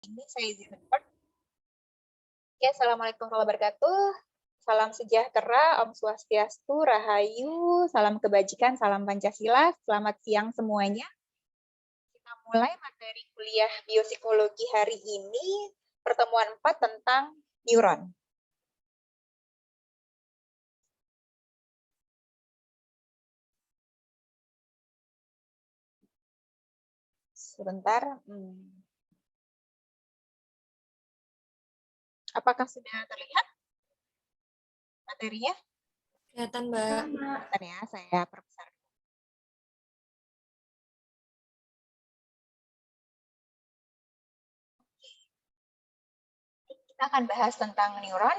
ini saya izin record. Oke, Assalamualaikum warahmatullahi wabarakatuh. Salam sejahtera, Om Swastiastu, Rahayu, salam kebajikan, salam Pancasila. Selamat siang semuanya. Kita mulai materi kuliah biopsikologi hari ini, pertemuan 4 tentang neuron. Sebentar. Apakah sudah terlihat materinya? Kelihatan, Mbak. Bentar ya, saya perbesar. Kita akan bahas tentang neuron.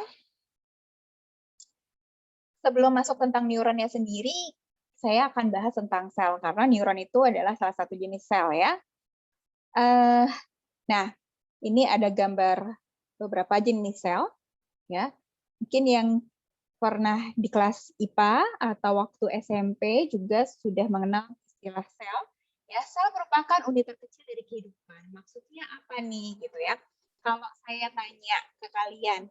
Sebelum masuk tentang neuronnya sendiri, saya akan bahas tentang sel, karena neuron itu adalah salah satu jenis sel ya. Nah, ini ada gambar beberapa jenis sel. Ya. Mungkin yang pernah di kelas IPA atau waktu SMP juga sudah mengenal istilah sel. Ya, sel merupakan unit terkecil dari kehidupan. Maksudnya apa nih gitu ya? Kalau saya tanya ke kalian,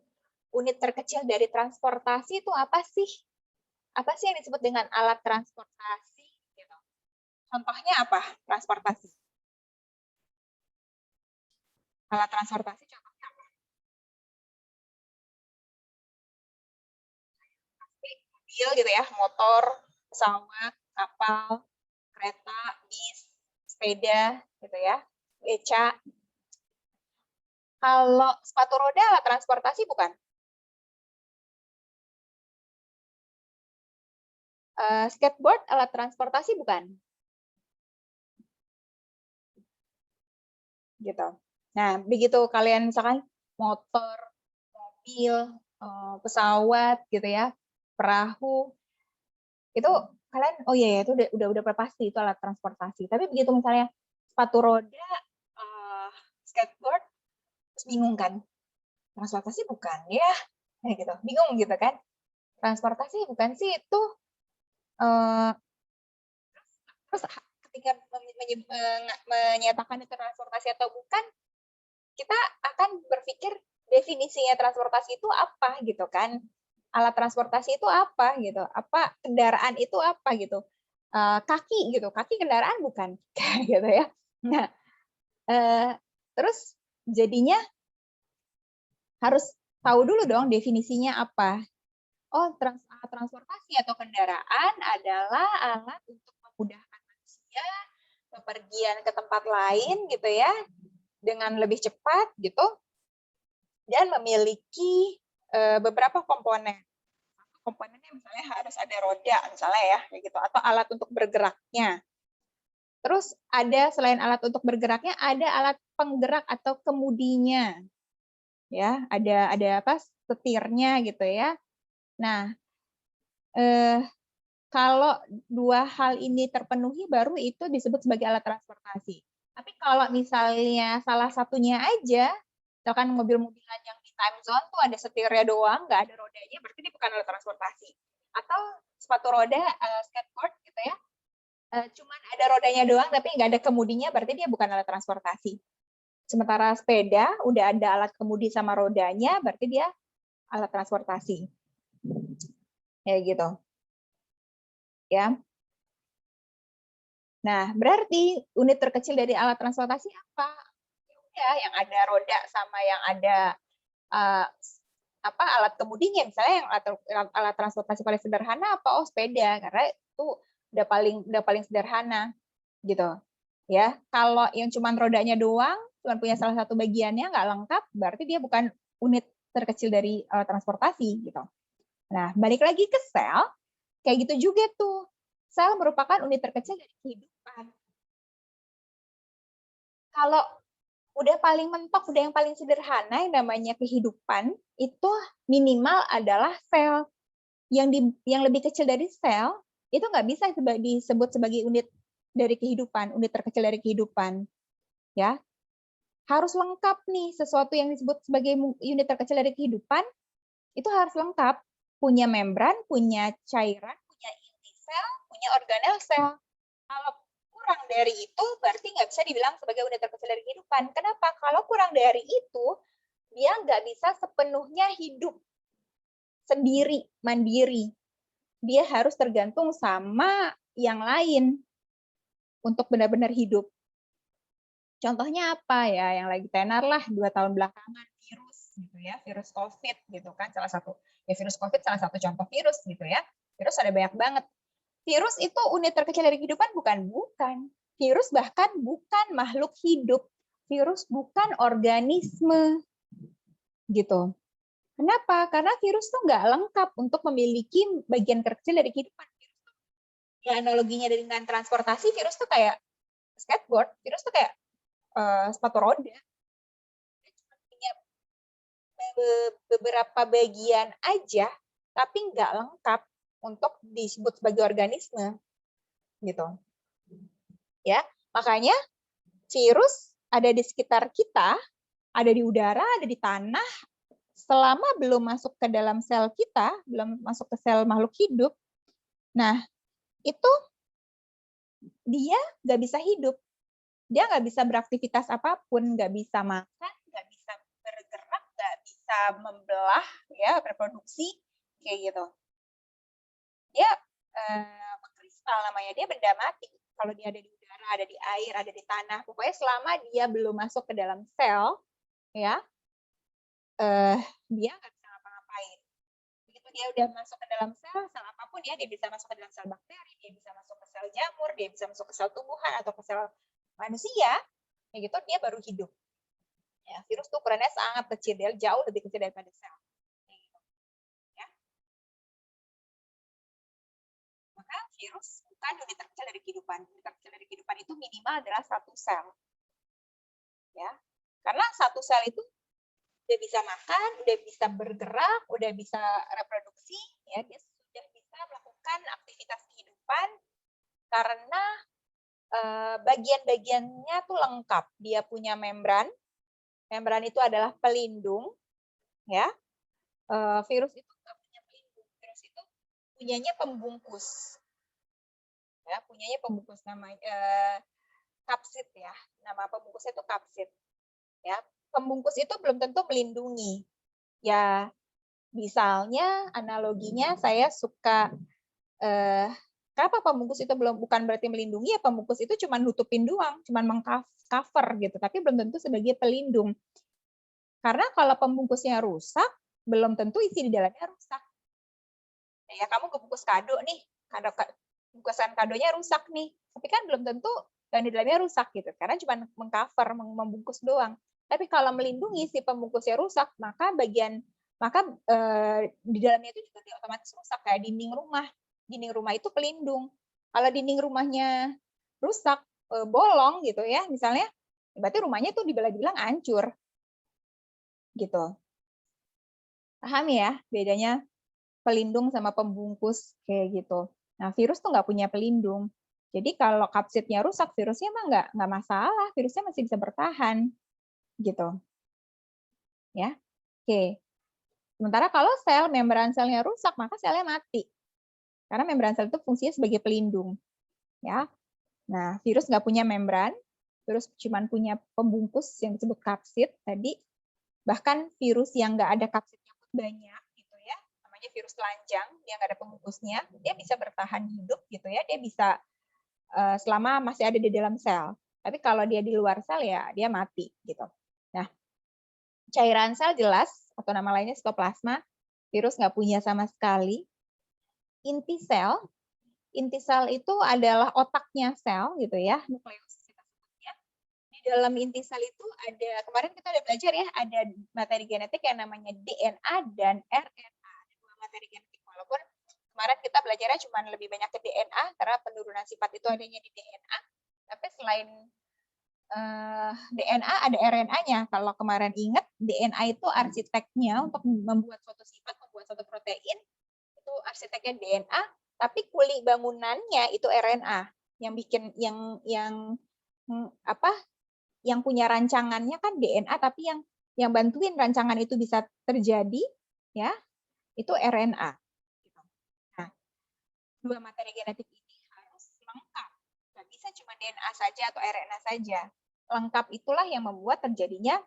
unit terkecil dari transportasi itu apa sih? Apa sih yang disebut dengan alat transportasi? Gitu. Contohnya apa? Transportasi. Alat transportasi contohnya apa? Mobil gitu ya, motor, pesawat, kapal, kereta, bis, sepeda, gitu ya, beca. Kalau sepatu roda alat transportasi bukan? Skateboard alat transportasi bukan? Gitu. Nah, begitu kalian misalkan motor, mobil, pesawat gitu ya, perahu, itu kalian oh iya ya itu udah pasti itu alat transportasi. Tapi begitu misalnya sepatu roda, skateboard, terus bingung kan? Transportasi bukan ya? Gitu. Bingung gitu kan? Transportasi bukan sih itu. Terus ketika menyatakan itu transportasi atau bukan, kita akan berpikir definisinya transportasi itu apa gitu kan? Alat transportasi itu apa gitu? Apa kendaraan itu apa gitu? Kaki gitu, kaki kendaraan bukan, gitu ya. Nah, terus jadinya harus tahu dulu dong definisinya apa. Oh, transportasi atau kendaraan adalah alat untuk memudahkan manusia bepergian ke tempat lain gitu ya, dengan lebih cepat gitu, dan memiliki beberapa komponen. Komponennya misalnya harus ada roda misalnya ya, kayak gitu, atau alat untuk bergeraknya. Terus ada selain alat untuk bergeraknya, ada alat penggerak atau kemudinya. Ya, ada apa? Setirnya gitu ya. Nah, kalau dua hal ini terpenuhi baru itu disebut sebagai alat transportasi. Tapi kalau misalnya salah satunya aja, misalkan mobil-mobilan yang di time zone tuh ada setirnya doang, nggak ada rodanya, berarti dia bukan alat transportasi. Atau sepatu roda, skateboard gitu ya, cuman ada rodanya doang tapi nggak ada kemudinya, berarti dia bukan alat transportasi. Sementara sepeda udah ada alat kemudi sama rodanya, berarti dia alat transportasi. Ya gitu. Ya. Nah, berarti unit terkecil dari alat transportasi apa? Ya, yang ada roda sama yang ada alat kemudinya. Misalnya yang alat transportasi paling sederhana apa? Oh, sepeda, karena itu udah paling sederhana gitu. Ya, kalau yang cuma rodanya doang, cuma punya salah satu bagiannya nggak lengkap, berarti dia bukan unit terkecil dari alat transportasi gitu. Nah, balik lagi ke sel, kayak gitu juga tuh. Sel merupakan unit terkecil dari kehidupan. Kalau udah paling mentok, udah yang paling sederhana yang namanya kehidupan, itu minimal adalah sel. Yang lebih kecil dari sel, itu nggak bisa disebut sebagai unit dari kehidupan, unit terkecil dari kehidupan. Ya, harus lengkap nih, sesuatu yang disebut sebagai unit terkecil dari kehidupan, itu harus lengkap. Punya membran, punya cairan, punya inti sel, punya organel sel. Kalau kurang dari itu berarti nggak bisa dibilang sebagai unit terkecil dari kehidupan. Kenapa? Kalau kurang dari itu, dia nggak bisa sepenuhnya hidup sendiri, mandiri. Dia harus tergantung sama yang lain untuk benar-benar hidup. Contohnya apa ya? Yang lagi tenar lah 2 tahun belakangan, virus gitu ya, virus COVID gitu kan salah satu. Ya virus COVID salah satu contoh virus gitu ya. Virus ada banyak banget. Virus itu unit terkecil dari kehidupan bukan? Bukan. Virus bahkan bukan makhluk hidup. Virus bukan organisme. Gitu. Kenapa? Karena virus tuh nggak lengkap untuk memiliki bagian terkecil dari kehidupan. Ya analoginya dengan transportasi, virus tuh kayak skateboard, virus tuh kayak sepatu roda. Dia cuma punya beberapa bagian aja, tapi nggak lengkap untuk disebut sebagai organisme, gitu. Ya, makanya virus ada di sekitar kita, ada di udara, ada di tanah. Selama belum masuk ke dalam sel kita, belum masuk ke sel makhluk hidup, nah itu dia nggak bisa hidup. Dia nggak bisa beraktivitas apapun, nggak bisa makan, nggak bisa bergerak, nggak bisa membelah, ya reproduksi, kayak gitu. Dia kristal namanya, dia benda mati. Kalau dia ada di udara, ada di air, ada di tanah, pokoknya selama dia belum masuk ke dalam sel, ya, dia nggak bisa ngapa-ngapain. Begitu dia udah masuk ke dalam sel apapun ya, dia bisa masuk ke dalam sel bakteri, dia bisa masuk ke sel jamur, dia bisa masuk ke sel tumbuhan atau ke sel manusia, kayak gitu dia baru hidup. Ya, virus tuh ukurannya sangat kecil, dia jauh lebih kecil daripada sel. Gitu. Ya. Maka virus bukan unit terkecil dari kehidupan. Unit terkecil dari kehidupan itu minimal adalah 1 sel. Ya, karena 1 sel itu udah bisa makan, udah bisa bergerak, udah bisa reproduksi, ya dia sudah bisa melakukan aktivitas kehidupan karena bagian-bagiannya tuh lengkap. Dia punya membran. Membran itu adalah pelindung, ya. Virus itu nggak punya pelindung. Virus itu punyanya pembungkus. Ya, punyanya pembungkus namanya kapsid ya. Nama pembungkusnya itu kapsid. Ya, pembungkus itu belum tentu melindungi. Ya, misalnya analoginya saya suka kenapa pembungkus itu bukan berarti melindungi, ya pembungkus itu cuma nutupin doang, cuma mengcover gitu, tapi belum tentu sebagai pelindung. Karena kalau pembungkusnya rusak, belum tentu isi di dalamnya rusak. Ya kamu kebungkus kado nih, bungkusan kadonya rusak nih, tapi kan belum tentu dan di dalamnya rusak gitu, karena cuma mengcover, membungkus doang. Tapi kalau melindungi si pembungkusnya rusak, maka di dalamnya itu juga otomatis rusak, kayak dinding rumah. Dinding rumah itu pelindung. Kalau dinding rumahnya rusak, bolong gitu ya, misalnya, berarti rumahnya tuh dibilang hancur. Gitu. Paham ya bedanya pelindung sama pembungkus kayak gitu. Nah, virus tuh nggak punya pelindung. Jadi kalau kapsidnya rusak, virusnya mah nggak masalah, virusnya masih bisa bertahan. Gitu. Ya. Oke. Sementara kalau membran selnya rusak, maka selnya mati. Karena membran sel itu fungsinya sebagai pelindung. Ya. Nah, virus nggak punya membran, virus cuma punya pembungkus yang disebut kapsid tadi. Bahkan virus yang nggak ada kapsidnya pun banyak, gitu ya. Namanya virus telanjang, dia nggak ada pembungkusnya, dia bisa bertahan hidup, gitu ya. Dia bisa selama masih ada di dalam sel. Tapi kalau dia di luar sel ya dia mati, gitu. Nah, cairan sel jelas atau nama lainnya sitoplasma, virus nggak punya sama sekali. Inti sel itu adalah otaknya sel gitu ya, nukleus kita sebutnya. Di dalam inti sel itu ada, kemarin kita udah belajar ya, ada materi genetik yang namanya DNA dan RNA. Ada 2 materi genetik, walaupun kemarin kita belajarnya cuma lebih banyak ke DNA karena penurunan sifat itu adanya di DNA. Tapi selain DNA ada RNA-nya. Kalau kemarin ingat, DNA itu arsiteknya untuk membuat suatu sifat, membuat suatu protein, itu arsiteknya DNA, tapi kuli bangunannya itu RNA. Yang bikin yang punya rancangannya kan DNA, tapi yang bantuin rancangan itu bisa terjadi ya, itu RNA. Nah, 2 materi genetik ini harus lengkap. Nggak bisa bisa cuma DNA saja atau RNA saja. Lengkap itulah yang membuat terjadinya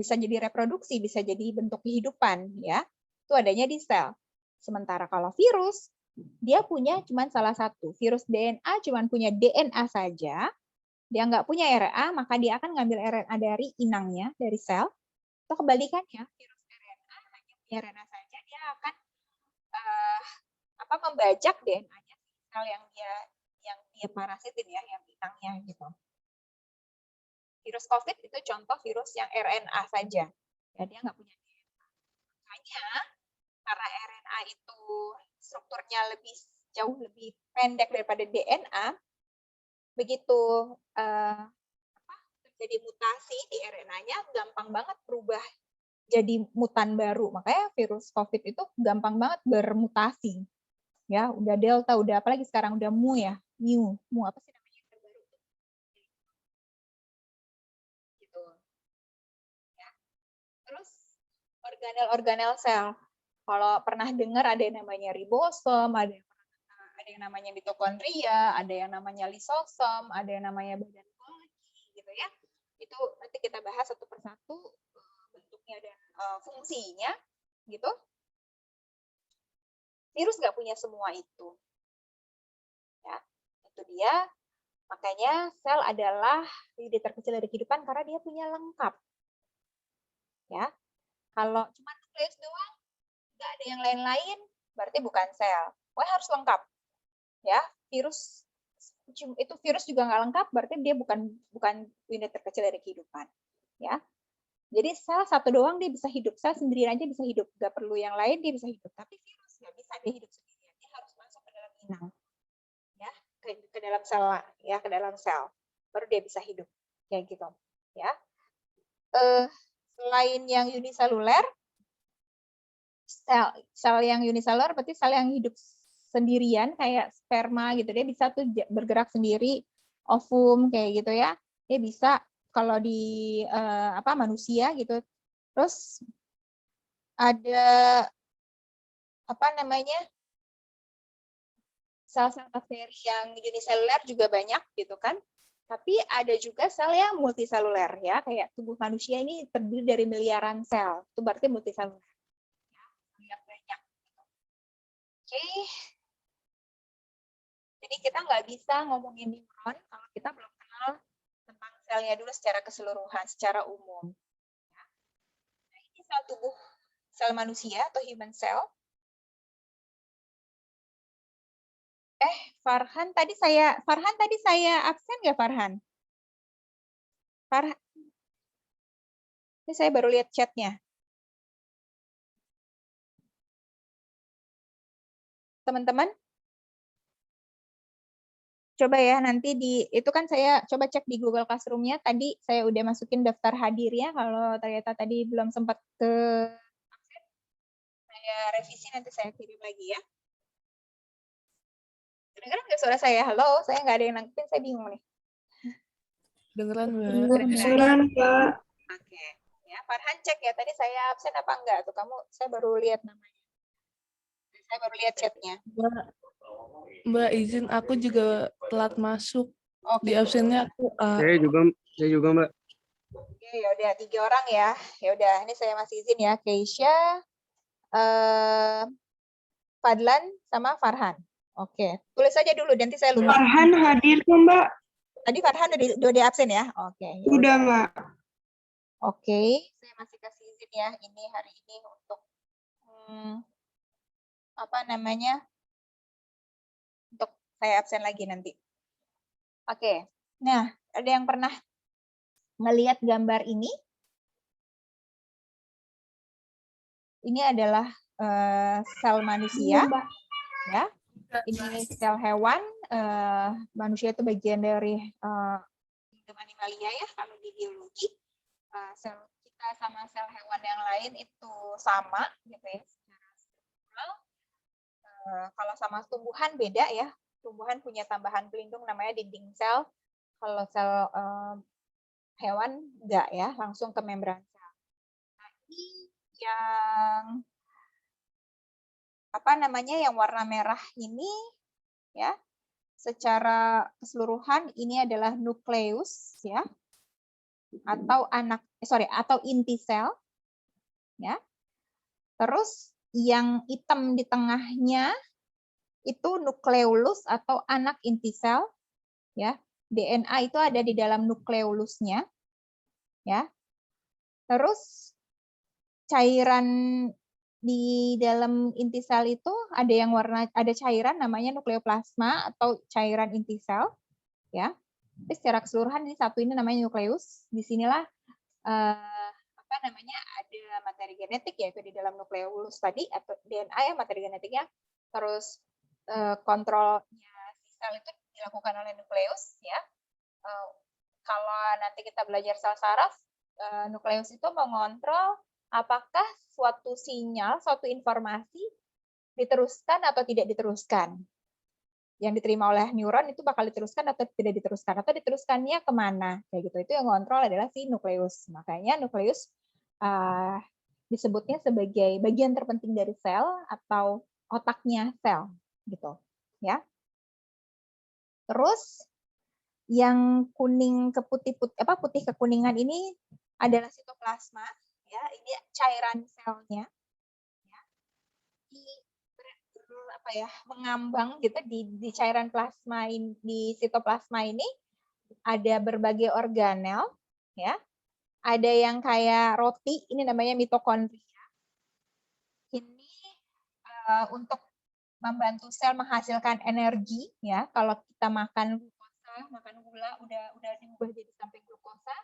bisa jadi reproduksi, bisa jadi bentuk kehidupan, ya. Itu adanya di sel. Sementara kalau virus, dia punya cuma salah satu. Virus DNA cuma punya DNA saja, dia nggak punya RNA, maka dia akan ngambil RNA dari inangnya, dari sel. Atau kebalikannya, virus RNA hanya punya RNA saja, dia akan membajak DNA-nya sel yang dia parasitin, ya, yang inangnya gitu. Virus COVID itu contoh virus yang RNA saja, ya, dia nggak punya DNA. Makanya karena RNA itu strukturnya jauh lebih pendek daripada DNA, begitu terjadi mutasi di RNA-nya, gampang banget berubah jadi mutan baru. Makanya virus COVID itu gampang banget bermutasi. Ya, udah Delta, udah apalagi sekarang udah Mu ya, Mu apa sih namanya yang terbaru? Gitu. Ya. Terus organel-organel sel. Kalau pernah dengar ada yang namanya ribosom, ada yang namanya mitokondria, ada yang namanya lisosom, ada yang namanya badan Golgi, gitu ya. Itu nanti kita bahas satu persatu bentuknya dan fungsinya, gitu. Virus nggak punya semua itu. Ya, itu dia. Makanya sel adalah unit terkecil dari kehidupan karena dia punya lengkap. Ya, kalau cuma nukleus doang, nggak ada yang lain-lain, berarti bukan sel. Wah, harus lengkap. Ya, virus juga nggak lengkap, berarti dia bukan unit terkecil dari kehidupan. Ya, jadi sel satu doang dia bisa hidup, sel sendiri aja bisa hidup, nggak perlu yang lain dia bisa hidup. Tapi virus nggak bisa dia hidup sendirian, dia harus masuk ke dalam inang, ya, ke dalam sel, ya, ke dalam sel, baru dia bisa hidup, kayak gitu, ya. Selain yang uniseluler, sel yang uniseluler berarti sel yang hidup sendirian kayak sperma gitu, dia bisa tuh bergerak sendiri, ovum kayak gitu ya, dia bisa kalau di manusia gitu. Terus ada apa namanya, sel-sel bakteri yang uniseluler juga banyak gitu kan, tapi ada juga sel yang multiseluler ya, kayak tubuh manusia ini terdiri dari miliaran sel, itu berarti multiseluler. Yang banyak. Oke. Jadi kita nggak bisa ngomongin neuron kalau kita belum kenal tentang selnya dulu secara keseluruhan, secara umum. Nah, ini sel tubuh sel manusia atau human cell. Farhan tadi saya absen nggak, Farhan? Farhan. Ini saya baru lihat chatnya. Teman-teman, coba ya nanti itu kan saya coba cek di Google Classroom-nya, tadi saya udah masukin daftar hadirnya, kalau ternyata tadi belum sempat ke absen, saya revisi, nanti saya kirim lagi ya. Dengeran nggak suara saya? Halo, saya nggak ada yang nangkepin, saya bingung nih. Dengeran, Mbak. Dengeran, Pak. Oke. Ya, Farhan cek ya, tadi saya absen apa enggak? Tuh kamu, saya baru lihat namanya. Saya baru lihat chatnya. Mbak, izin aku juga telat masuk. Oke. Di absennya aku Saya juga, Mbak. Oke, ya udah 3 orang ya. Ya udah, ini saya masih izin ya, Keisha, Fadlan sama Farhan. Oke, tulis saja dulu nanti saya lupa. Farhan hadir kok, Mbak? Tadi Farhan udah di absen ya? Oke. Ya udah, Mbak. Oke, saya masih kasih izin ya, ini hari ini untuk apa namanya? Untuk saya absen lagi nanti. Oke. Nah, ada yang pernah melihat gambar ini? Ini adalah sel manusia, ya. Ini sel hewan. Manusia itu bagian dari kingdom animalia ya, kalau di biologi. Sel kita sama sel hewan yang lain itu sama, gitu ya. Secara struktural. Kalau sama tumbuhan beda ya. Tumbuhan punya tambahan pelindung namanya dinding sel. Kalau sel hewan enggak ya, langsung ke membran sel. Nah, ini yang apa namanya, yang warna merah ini ya, secara keseluruhan ini adalah nukleus ya, atau atau inti sel ya. Terus yang hitam di tengahnya itu nukleolus atau anak inti sel ya. DNA itu ada di dalam nukleolusnya ya. Terus cairan di dalam inti sel itu ada cairan namanya nukleoplasma atau cairan inti sel ya. Tapi secara keseluruhan ini namanya nukleus. Disinilah ada materi genetik yaitu di dalam nukleolus tadi atau DNA ya, materi genetiknya. Terus kontrolnya sel itu dilakukan oleh nukleus ya. Kalau nanti kita belajar sel saraf, nukleus itu mengontrol apakah suatu sinyal, suatu informasi diteruskan atau tidak diteruskan. Yang diterima oleh neuron itu bakal diteruskan atau tidak diteruskan, atau diteruskannya kemana, kayak gitu. Itu yang mengontrol adalah si nukleus. Makanya nukleus disebutnya sebagai bagian terpenting dari sel atau otaknya sel, gitu. Ya. Terus yang kuning ke putih ke kuningan ini adalah sitoplasma. Ya, ini cairan selnya ya. Mengambang gitu di cairan plasma ini, di sitoplasma ini ada berbagai organel ya. Ada yang kayak roti, ini namanya mitokondria. Ini untuk membantu sel menghasilkan energi ya. Kalau kita makan glukosa, makan gula udah diubah jadi sampai glukosa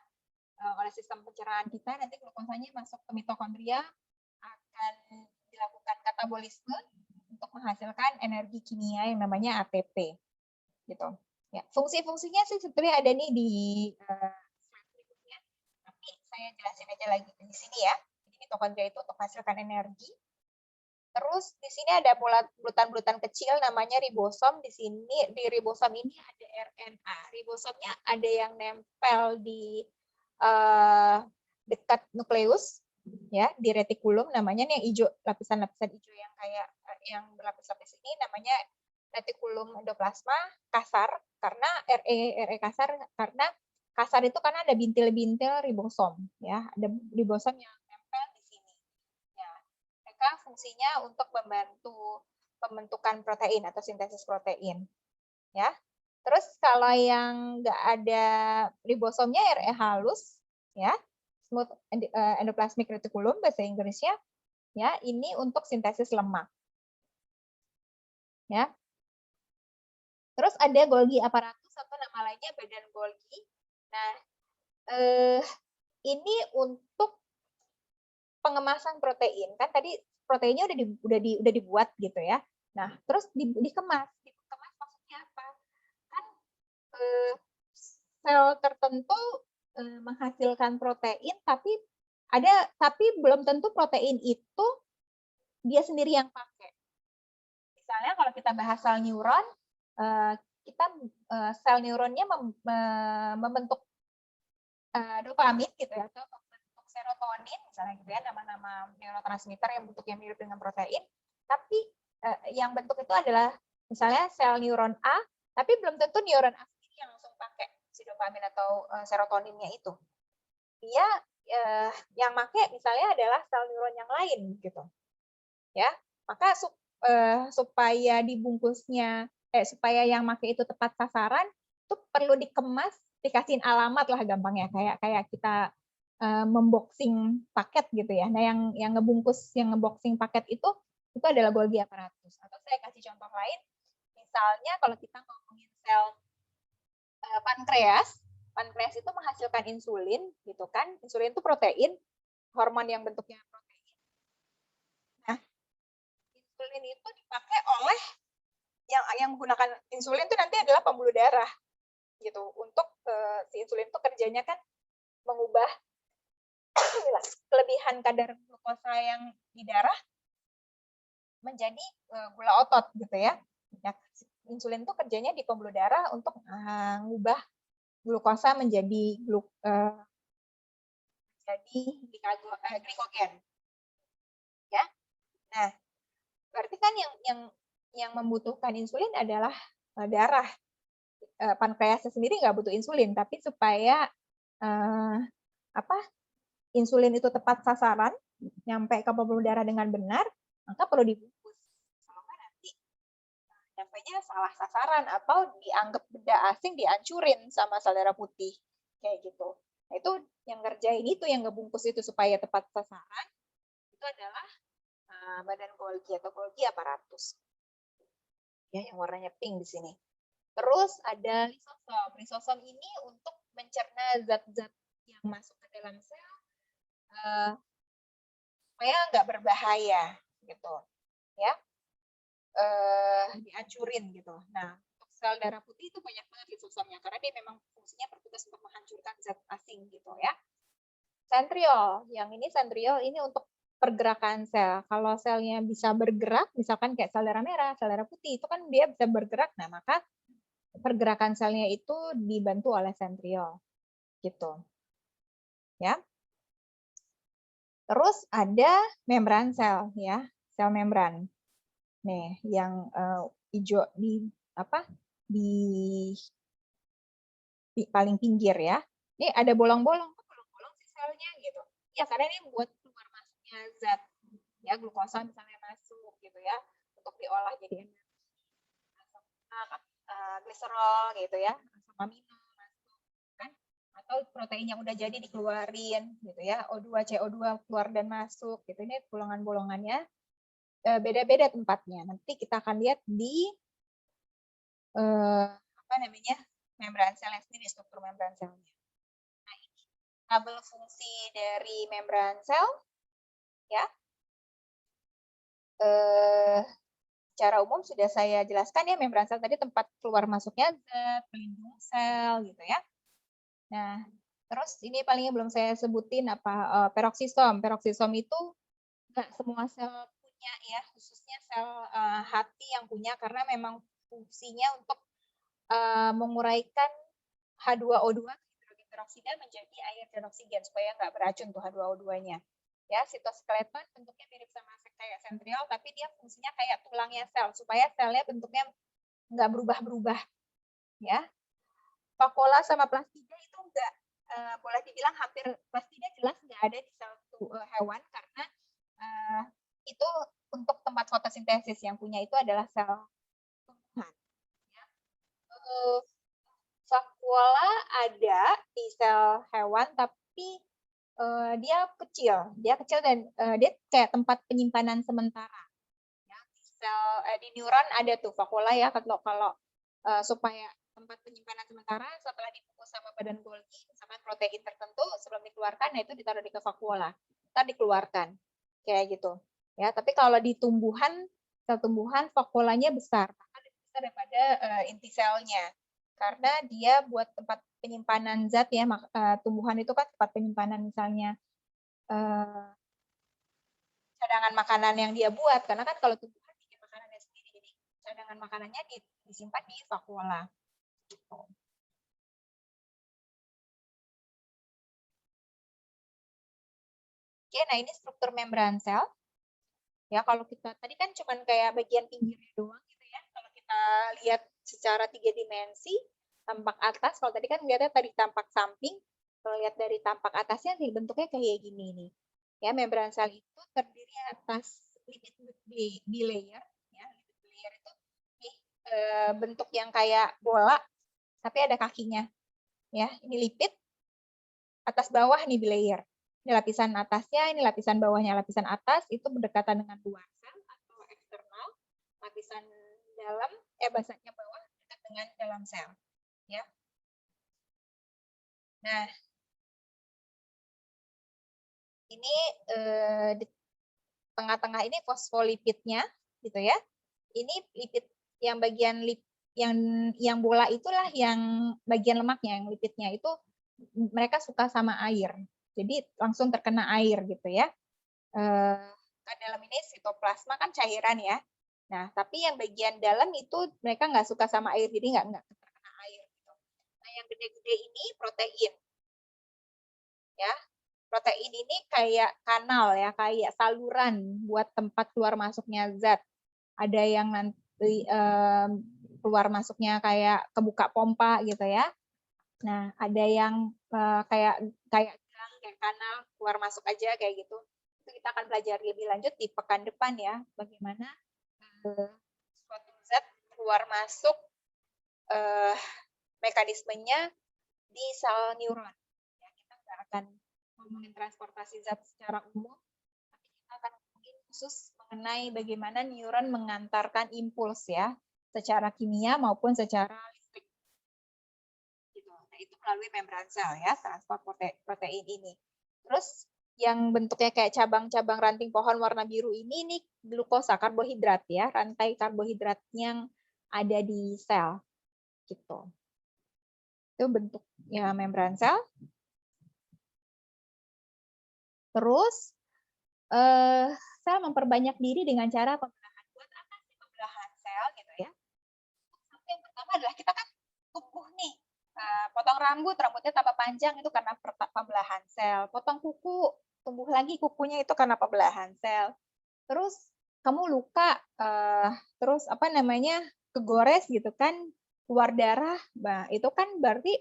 oleh sistem pencernaan kita, nanti glukosanya masuk ke mitokondria, akan dilakukan katabolisme untuk menghasilkan energi kimia yang namanya ATP. Gitu. Ya, fungsi-fungsinya sih sebetulnya ada nih di slide berikutnya. Tapi saya jelasin aja lagi di sini ya. Jadi mitokondria itu untuk menghasilkan energi. Terus di sini ada bulutan-bulutan kecil namanya ribosom. Di sini di ribosom ini ada RNA. Ribosomnya ada yang nempel di dekat nukleus ya, di retikulum namanya nih, yang hijau, lapisan-lapisan hijau yang kayak yang berlapis-lapis ini namanya retikulum endoplasma kasar, karena RE kasar karena kasar itu karena ada bintil-bintil ribosom ya, ada ribosom yang nempel di sini. Ya, mereka fungsinya untuk membantu pembentukan protein atau sintesis protein. Ya. Terus kalau yang nggak ada ribosomnya, RE halus, ya, smooth endoplasmic reticulum bahasa Inggrisnya, ya, ini untuk sintesis lemak. Ya. Terus ada Golgi apparatus atau nama lainnya badan Golgi. Nah, ini untuk pengemasan protein. Kan tadi proteinnya udah dibuat gitu ya. Nah, terus dikemas. Dikemas maksudnya apa? Kan sel tertentu menghasilkan protein, tapi belum tentu protein itu dia sendiri yang pakai. Misalnya kalau kita bahas sel neuron, sel neuronnya membentuk dopamin gitu ya, atau membentuk serotonin misalnya gitu ya, nama-nama neurotransmitter yang bentuknya mirip dengan protein, tapi yang bentuk itu adalah misalnya sel neuron A, tapi belum tentu neuron A sendiri yang langsung pakai si dopamin atau serotoninnya itu. Dia yang pakai misalnya adalah sel neuron yang lain gitu. Ya, maka supaya dibungkusnya supaya yang pakai itu tepat sasaran, itu perlu dikemas, dikasihin alamat lah gampangnya, kayak kita memboxing paket gitu ya. Nah, yang ngeboxing paket itu adalah Golgi apparatus. Atau saya kasih contoh lain, misalnya kalau kita ngomongin sel pankreas itu menghasilkan insulin gitu kan. Insulin itu protein, hormon yang bentuknya protein. Nah, insulin itu dipakai oleh yang menggunakan insulin itu nanti adalah pembuluh darah gitu. Untuk si insulin itu kerjanya kan mengubah kelebihan kadar glukosa yang di darah menjadi gula otot gitu ya. Ya, insulin itu kerjanya di pembuluh darah untuk mengubah glukosa menjadi glikogen. Ya. Nah, berarti kan yang membutuhkan insulin adalah darah. Pankreasnya sendiri nggak butuh insulin, tapi supaya insulin itu tepat sasaran, nyampe ke pembuluh darah dengan benar, maka perlu dibungkus. Kalau nggak nanti nyampainya salah sasaran atau dianggap benda asing, dihancurin sama sel darah putih kayak gitu. Nah, itu yang ngerjain itu, yang ngebungkus itu supaya tepat sasaran, itu adalah badan Golgi atau Golgi apparatus. Ya, yang warnanya pink di sini. Terus ada lisosom. Lisosom ini untuk mencerna zat-zat yang masuk ke dalam sel supaya nggak berbahaya gitu, ya, dihancurin gitu. Nah, untuk sel darah putih itu banyak banget lisosomnya karena dia memang fungsinya bertugas untuk menghancurkan zat asing gitu ya. Sentriol, yang ini sentriol ini untuk pergerakan sel. Kalau selnya bisa bergerak, misalkan kayak sel darah merah, sel darah putih, itu kan dia bisa bergerak. Nah, maka pergerakan selnya itu dibantu oleh sentriol, gitu. Ya. Terus ada membran sel, ya, sel membran. Nih, yang hijau di paling pinggir ya. Ini ada bolong-bolong, bolong-bolong sih selnya gitu. Ya, karena ini buat keluar masuknya zat, ya, glukosa misalnya masuk gitu ya, untuk diolah jadi energi. Gliserol gitu ya, asam amino masuk kan, atau protein yang udah jadi dikeluarin gitu ya, O2, CO2 keluar dan masuk gitu. Ini bolongan-bolongannya beda-beda tempatnya. Nanti kita akan lihat di membran selnya sendiri, struktur membran selnya. Nah, ini tabel fungsi dari membran sel ya. Secara umum sudah saya jelaskan ya, membran sel tadi tempat keluar masuknya zat, pelindung sel gitu ya. Nah, terus ini palingnya belum saya sebutin peroksisom. Peroksisom itu nggak semua sel punya ya, khususnya sel hati yang punya, karena memang fungsinya untuk menguraikan H2O2 hidrogen peroksida menjadi air dan oksigen supaya nggak beracun tuh H2O2-nya. Ya, sitoskeleton bentuknya mirip sama kayak sentriol, tapi dia fungsinya kayak tulangnya sel supaya selnya bentuknya nggak berubah-berubah. Ya, vakuola sama plastida itu nggak boleh dibilang hampir, plastida jelas nggak ada di sel hewan karena itu untuk tempat fotosintesis, yang punya itu adalah sel tumbuhan. Ya. Vakuola ada di sel hewan tapi dia kecil dan dia kayak tempat penyimpanan sementara. Ya, di neuron ada tuh vakuola ya, kalau supaya tempat penyimpanan sementara setelah dibungkus sama badan Golgi, misalkan protein tertentu sebelum dikeluarkan, nah itu ditaruh di vakuola, ntar dikeluarkan kayak gitu. Ya, tapi kalau di tumbuhan, sel tumbuhan vakuolanya besar, bahkan lebih besar daripada inti selnya, karena dia buat tempat penyimpanan zat ya. Tumbuhan itu kan tempat penyimpanan misalnya cadangan makanan yang dia buat, karena kan kalau tumbuhan bikin makanannya sendiri, jadi cadangan makanannya disimpan di vakuola. Gitu. Oke, nah ini struktur membran sel. Ya, kalau kita tadi kan cuman kayak bagian pinggirnya doang gitu ya. Kalau kita lihat secara 3 dimensi, tampak atas, kalau tadi kan lihatnya tadi tampak samping, kalau lihat dari tampak atasnya sih bentuknya kayak gini nih. Ya, membran sel itu terdiri atas lipid bilayer, ya. Lipid bilayer itu bentuk yang kayak bola tapi ada kakinya. Ya, ini lipid, atas bawah nih bilayer. Ini lapisan atasnya, ini lapisan bawahnya. Lapisan atas itu berdekatan dengan luar sel atau eksternal. Lapisan dalam, bagian bawah dekat dengan dalam sel. Ya. Nah, ini di tengah-tengah ini fosfolipidnya, gitu ya. Ini lipid yang bagian yang bola itulah yang bagian lemaknya, yang lipidnya itu mereka suka sama air. Jadi langsung terkena air gitu ya. Dalam ini sitoplasma kan cairan ya. Nah, tapi yang bagian dalam itu mereka nggak suka sama air, jadi nggak terkena air. Gitu. Nah, yang gede-gede ini protein. Ya, protein ini kayak kanal ya, kayak saluran buat tempat keluar masuknya zat. Ada yang nanti keluar masuknya kayak kebuka pompa gitu ya. Nah, ada yang kayak gang, kayak kanal keluar masuk aja kayak gitu. Itu kita akan pelajari lebih lanjut di pekan depan ya, bagaimana suatu zat keluar masuk mekanismenya di sel neuron. Ya, kita nggak akan ngomongin transportasi zat secara umum, tapi kita akan ngomongin khusus mengenai bagaimana neuron mengantarkan impuls ya, secara kimia maupun secara listrik. Gitu. Nah, itu melalui membran sel ya, transport protein ini. Terus yang bentuknya kayak cabang-cabang ranting pohon warna biru ini glukosa, karbohidrat ya, rantai karbohidrat yang ada di sel. Gitu. Itu bentuknya membran sel. Terus sel memperbanyak diri dengan cara pembelahan. Buat apa sih pembelahan sel gitu ya? Yang pertama adalah kita kan tumbuh nih, potong rambutnya tambah panjang itu karena pembelahan sel. Potong kuku, tumbuh lagi kukunya itu karena pembelahan sel. Terus kamu luka, terus kegores gitu kan, keluar darah, nah itu kan berarti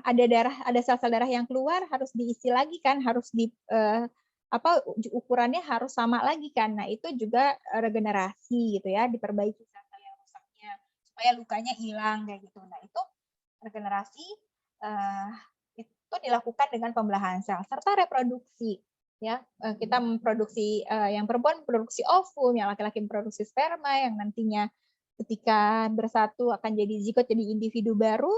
ada sel-sel darah yang keluar harus diisi lagi kan, harus ukurannya harus sama lagi kan. Nah, itu juga regenerasi gitu ya, diperbaiki sel-sel yang rusaknya supaya lukanya hilang kayak gitu. Nah, itu regenerasi itu dilakukan dengan pembelahan sel serta reproduksi ya. Kita memproduksi yang perempuan memproduksi ovum, yang laki-laki memproduksi sperma yang nantinya ketika bersatu akan jadi zigot, jadi individu baru.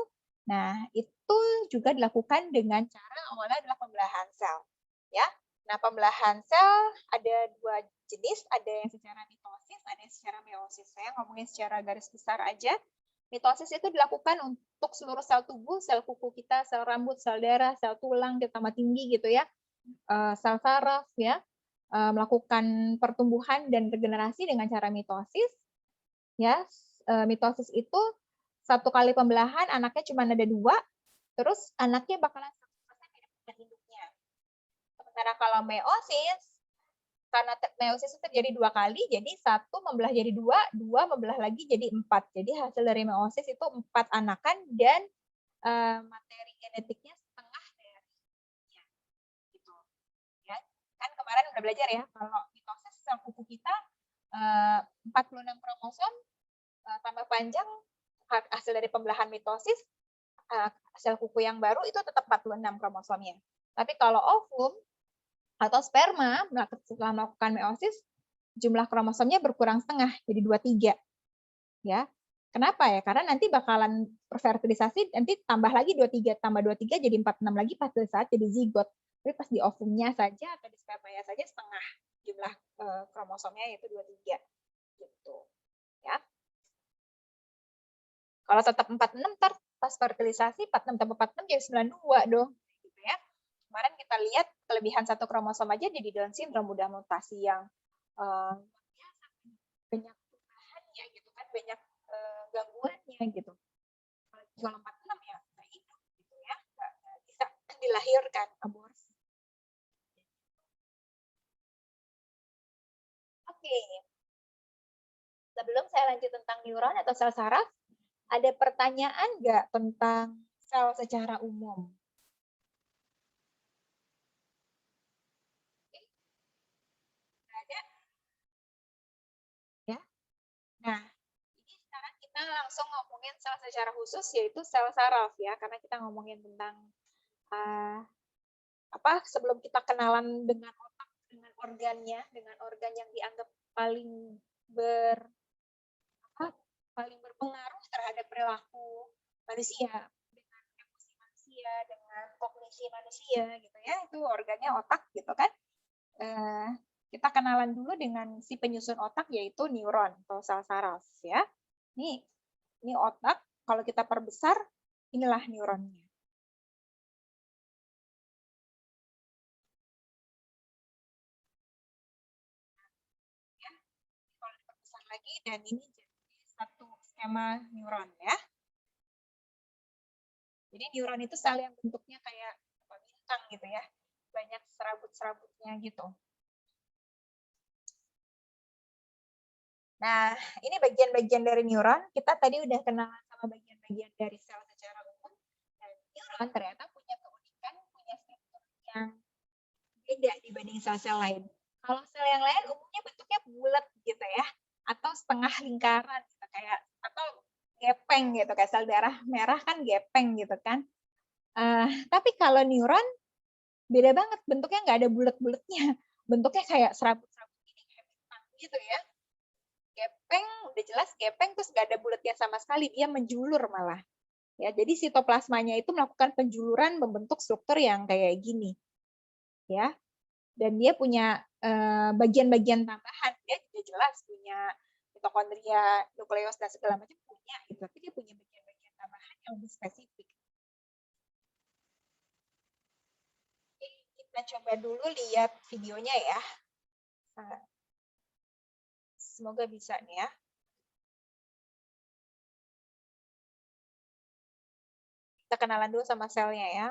Nah, itu juga dilakukan dengan cara awalnya adalah pembelahan sel ya. Nah, pembelahan sel ada dua jenis, ada yang secara mitosis, ada yang secara meiosis. Saya ngomongin secara garis besar aja. Mitosis itu dilakukan untuk seluruh sel tubuh, sel kuku kita, sel rambut, sel darah, sel tulang, tambah tinggi gitu ya, sel saraf ya, melakukan pertumbuhan dan regenerasi dengan cara mitosis. Ya, mitosis itu satu kali pembelahan anaknya cuma ada 2, terus anaknya bakalan 100% hidup dengan induknya. Sementara kalau meiosis, karena meiosis itu terjadi 2 kali, jadi 1 membelah jadi 2, 2 membelah lagi jadi 4. Jadi hasil dari meiosis itu 4 anakan dan materi genetiknya setengah darinya. Gitu. Ya. Kan kemarin udah belajar ya, kalau mitosis sel kuku kita 46 kromosom tambah panjang hasil dari pembelahan mitosis, sel kuku yang baru itu tetap 46 kromosomnya. Tapi kalau ovum atau sperma setelah melakukan meiosis, jumlah kromosomnya berkurang setengah, jadi 23. Ya. Kenapa ya? Karena nanti bakalan fertilisasi, nanti tambah lagi 23, tambah 23 jadi 46 lagi pas saat jadi zigot. Tapi pas di ovumnya saja atau di spermanya saja setengah jumlah kromosomnya yaitu 23. Gitu. Ya. Kalau tetap 46 ntar pas fertilisasi 46 tambah 46 jadi 92 dong. Gitu ya. Kemarin kita lihat kelebihan satu kromosom aja jadi Down syndrome, mudah mutasi yang banyak perubahannya gitu kan, banyak gangguannya gitu. Kalau 46 ya nggak hidup gitu ya, nggak bisa dilahirkan, aborsi. Oke. Sebelum saya lanjut tentang neuron atau sel saraf, ada pertanyaan nggak tentang sel secara umum? Ada? Ya. Nah, ini sekarang kita langsung ngomongin sel secara khusus, yaitu sel saraf ya, karena kita ngomongin tentang sebelum kita kenalan dengan otak, dengan organnya, dengan organ yang dianggap paling berpengaruh terhadap perilaku manusia, dengan emosi manusia, dengan kognisi manusia gitu ya, itu organnya otak gitu kan. Kita kenalan dulu dengan si penyusun otak yaitu neuron atau sel saraf ya. Ini otak, kalau kita perbesar inilah neuronnya. Ya, kalau diperbesar lagi dan ini jadi satu skema neuron ya. Jadi neuron itu sel yang bentuknya kayak bintang gitu ya, banyak serabut-serabutnya gitu. Nah, ini bagian-bagian dari neuron. Kita tadi udah kenalan sama bagian-bagian dari sel secara umum. Dan neuron ternyata punya keunikan, punya struktur yang beda dibanding sel-sel lain. Kalau sel yang lain umumnya bentuknya bulat gitu ya, atau setengah lingkaran gitu, kayak atau gepeng gitu, kayak sel darah merah kan gepeng gitu kan. Tapi kalau neuron beda banget, bentuknya nggak ada bulat-bulatnya, bentuknya kayak serabut-serabut ini, kayak bintang gitu ya. Gepeng, udah jelas gepeng, terus nggak ada bulatnya sama sekali, dia menjulur malah. Ya, jadi sitoplasmanya itu melakukan penjuluran membentuk struktur yang kayak gini. Ya, dan dia punya bagian-bagian tambahan. Dia juga jelas punya mitokondria, nukleus dan segala macam punya gitu, tapi dia punya bagian-bagian tambahan yang lebih spesifik. Oke, kita coba dulu lihat videonya ya. Semoga bisa nih ya. Kita kenalan dulu sama selnya ya.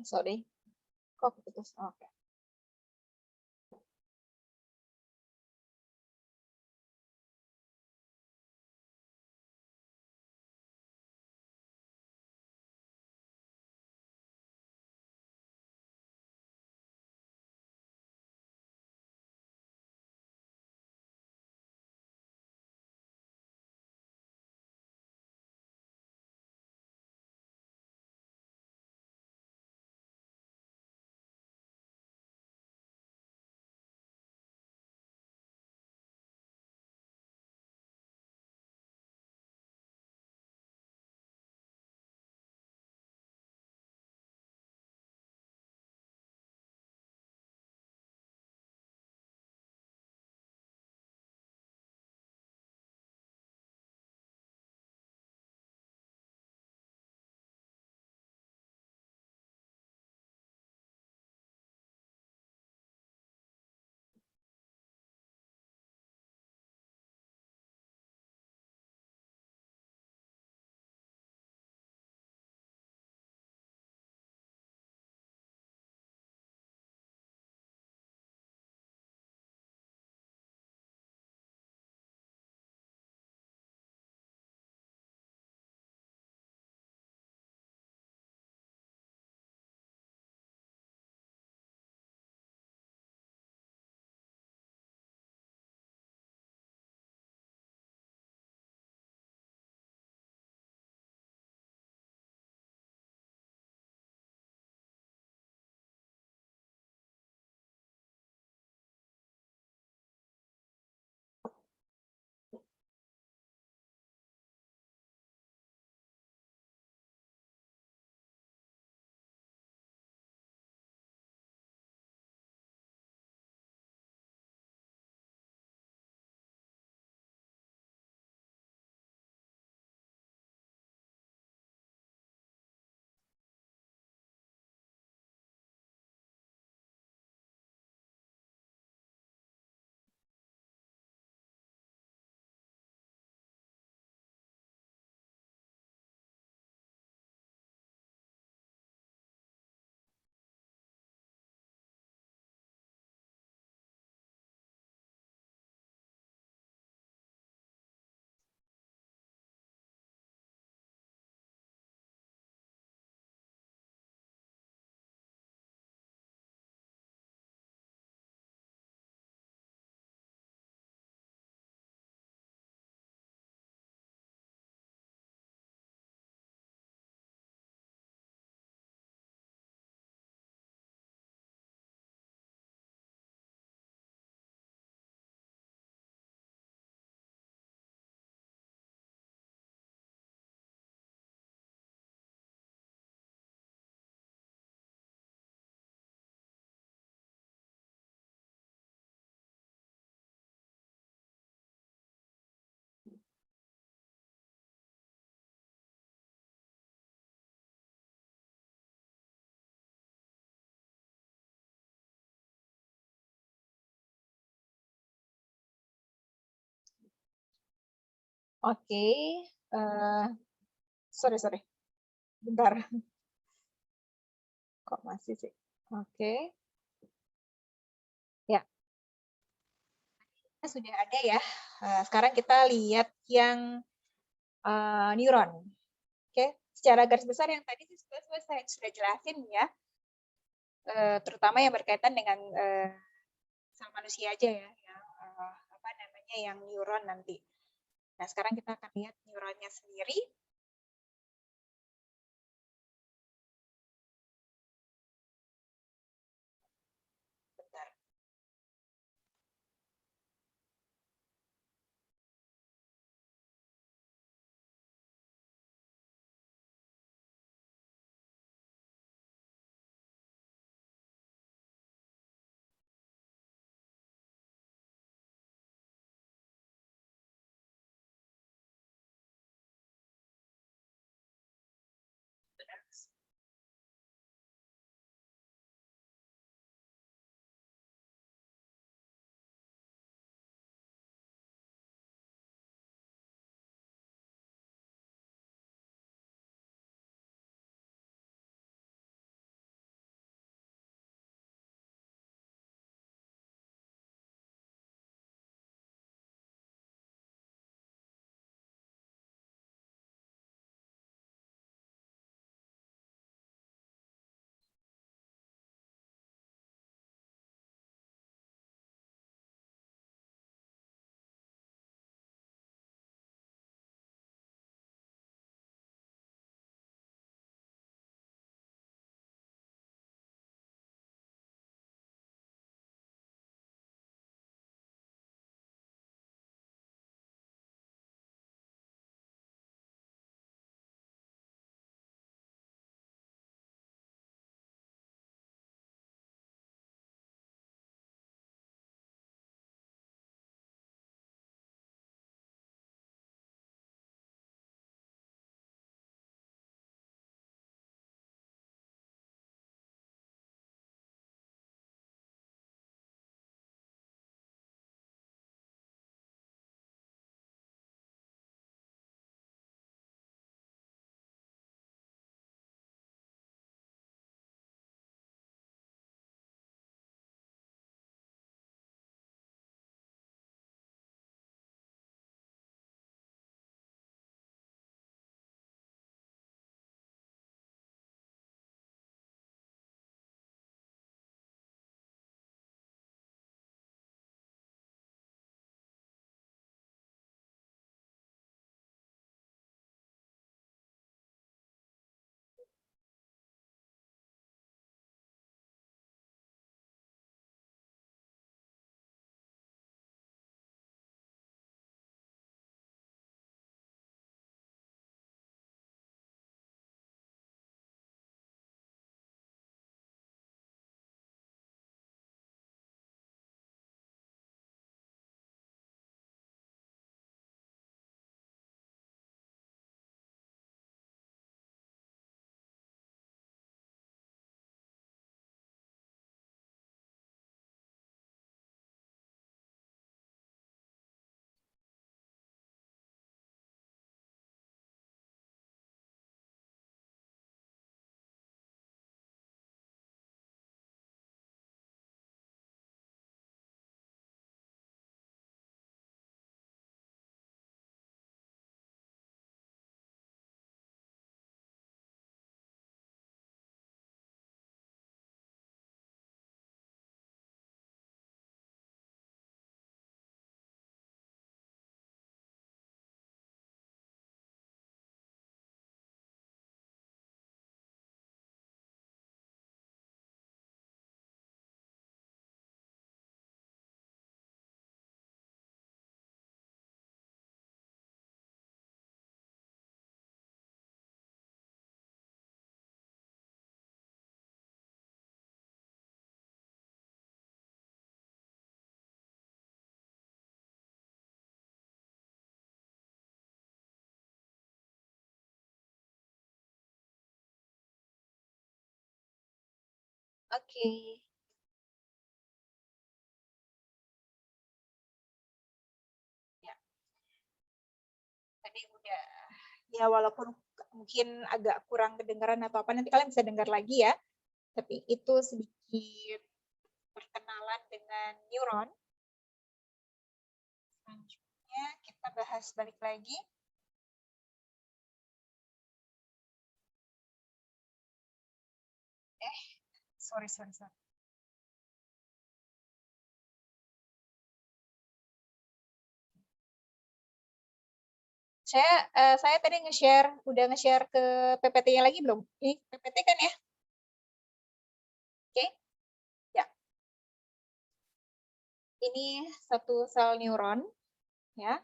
Sorry, kok putus? Oke. Oke, eh, sorry, bentar, kok masih sih? Oke, ya, sudah ada ya. Sekarang kita lihat yang neuron. Oke, secara garis besar yang tadi sih saya sudah jelasin ya, terutama yang berkaitan dengan sel manusia aja ya, yang apa namanya, yang neuron nanti. Nah, sekarang kita akan lihat neuronnya sendiri. Bentar. Oke. Ya, tadi udah. Ya, walaupun mungkin agak kurang kedengaran atau apa, nanti kalian bisa dengar lagi ya. Tapi itu sedikit perkenalan dengan neuron. Selanjutnya kita bahas balik lagi. Sorry. Saya tadi udah nge-share ke PPT-nya lagi belum? Ini PPT kan ya? Oke. Ya. Ini satu sel neuron ya.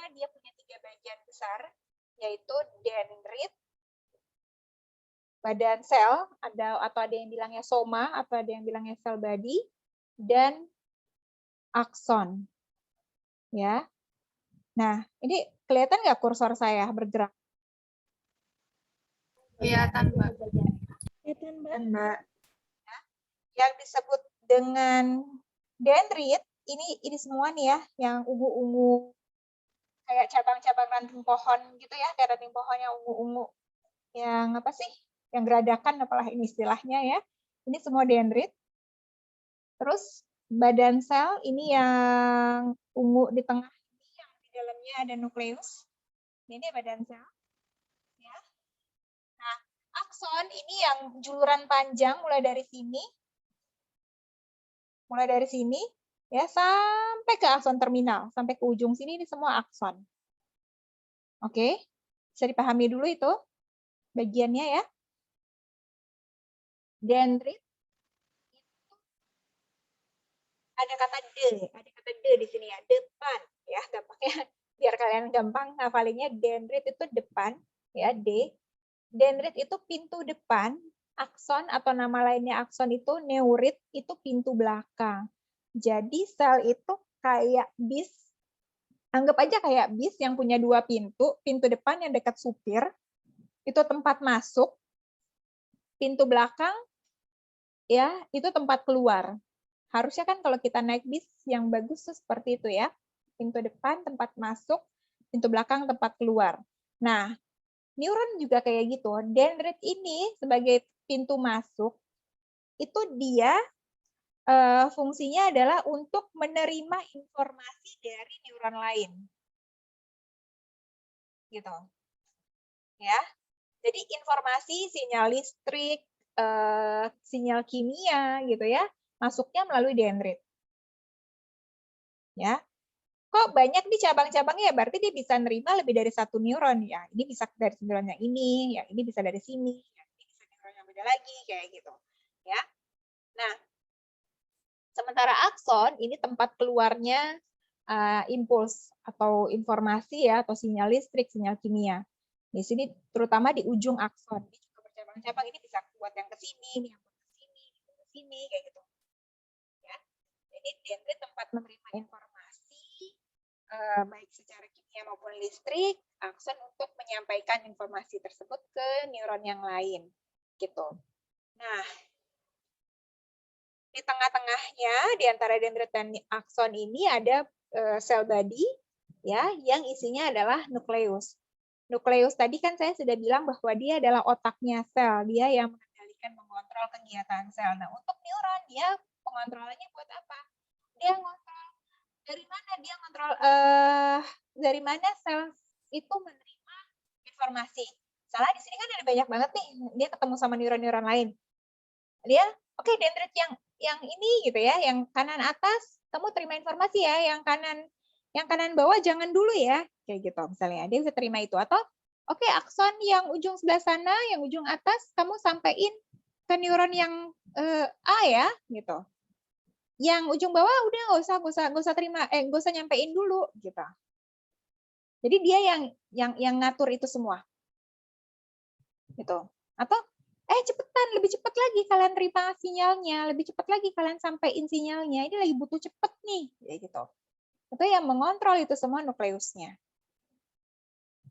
Dia punya 3 bagian besar, yaitu dendrit, badan sel, atau ada yang bilangnya soma, atau ada yang bilangnya sel body, dan akson. Ya. Nah, ini kelihatan nggak kursor saya bergerak? Kelihatan, Mbak. Kelihatan, Mbak. Ya. Yang disebut dengan dendrit, ini semua nih ya, yang ungu-ungu, kayak cabang-cabang ranting pohon gitu ya, kayak ranting pohon yang ungu-ungu, yang apa sih? Yang geradakan, apalah ini istilahnya ya. Ini semua dendrit. Terus badan sel ini yang ungu di tengah ini, yang di dalamnya ada nukleus. Ini badan sel. Ya. Nah, akson ini yang juluran panjang mulai dari sini. Ya, sampai ke akson terminal, sampai ke ujung sini, ini semua akson. Oke, bisa dipahami dulu itu bagiannya ya. Dendrit ada kata de di sini ya, depan ya, gampangnya biar kalian gampang ngafalinnya. Dendrit itu depan ya, D. Dendrit itu pintu depan, akson atau nama lainnya akson itu neurit, itu pintu belakang. Jadi sel itu kayak bis, anggap aja kayak bis yang punya 2 pintu, pintu depan yang dekat supir, itu tempat masuk, pintu belakang ya itu tempat keluar. Harusnya kan kalau kita naik bis yang bagus tuh seperti itu ya. Pintu depan tempat masuk, pintu belakang tempat keluar. Nah, neuron juga kayak gitu. Dendrit ini sebagai pintu masuk, itu dia fungsinya adalah untuk menerima informasi dari neuron lain. Gitu. Ya. Jadi informasi, sinyal listrik, sinyal kimia gitu ya, masuknya melalui dendrit. Ya. Kok banyak nih cabang-cabangnya, berarti dia bisa nerima lebih dari 1 neuron ya. Ini bisa dari neuron yang ini, ya ini bisa dari sini, ya ini bisa neuron yang beda lagi kayak gitu. Ya. Nah, sementara akson ini tempat keluarnya impuls atau informasi ya, atau sinyal listrik, sinyal kimia. Di sini terutama di ujung akson. Ini juga bercabang-cabang, ini bisa buat yang ke sini, yang ke sini, ke sini kayak gitu. Ya. Jadi dendrit tempat menerima informasi baik secara kimia maupun listrik, akson untuk menyampaikan informasi tersebut ke neuron yang lain. Gitu. Nah, di tengah-tengahnya di antara dendrit dan akson ini ada sel body ya, yang isinya adalah nukleus. Nukleus tadi kan saya sudah bilang bahwa dia adalah otaknya sel, dia yang mengendalikan, mengontrol kegiatan sel. Nah, untuk neuron dia pengontrolannya buat apa? Dia ngontrol dari mana dia ngontrol dari mana sel itu menerima informasi. Salah di sini kan ada banyak banget nih, dia ketemu sama neuron-neuron lain. Dia oke, dendrit yang ini gitu ya, yang kanan atas kamu terima informasi ya, yang kanan bawah jangan dulu ya, kayak gitu misalnya. Dia bisa terima itu, atau oke, akson yang ujung sebelah sana, yang ujung atas kamu sampaikan ke neuron yang A ya, gitu. Yang ujung bawah udah nggak usah terima, nggak usah nyampein dulu, gitu. Jadi dia yang ngatur itu semua, gitu. Atau cepetan, lebih cepat lagi kalian terima sinyalnya, lebih cepat lagi kalian sampaikan sinyalnya. Ini lagi butuh cepet nih, kayak gitu. Itu yang mengontrol itu semua nukleusnya.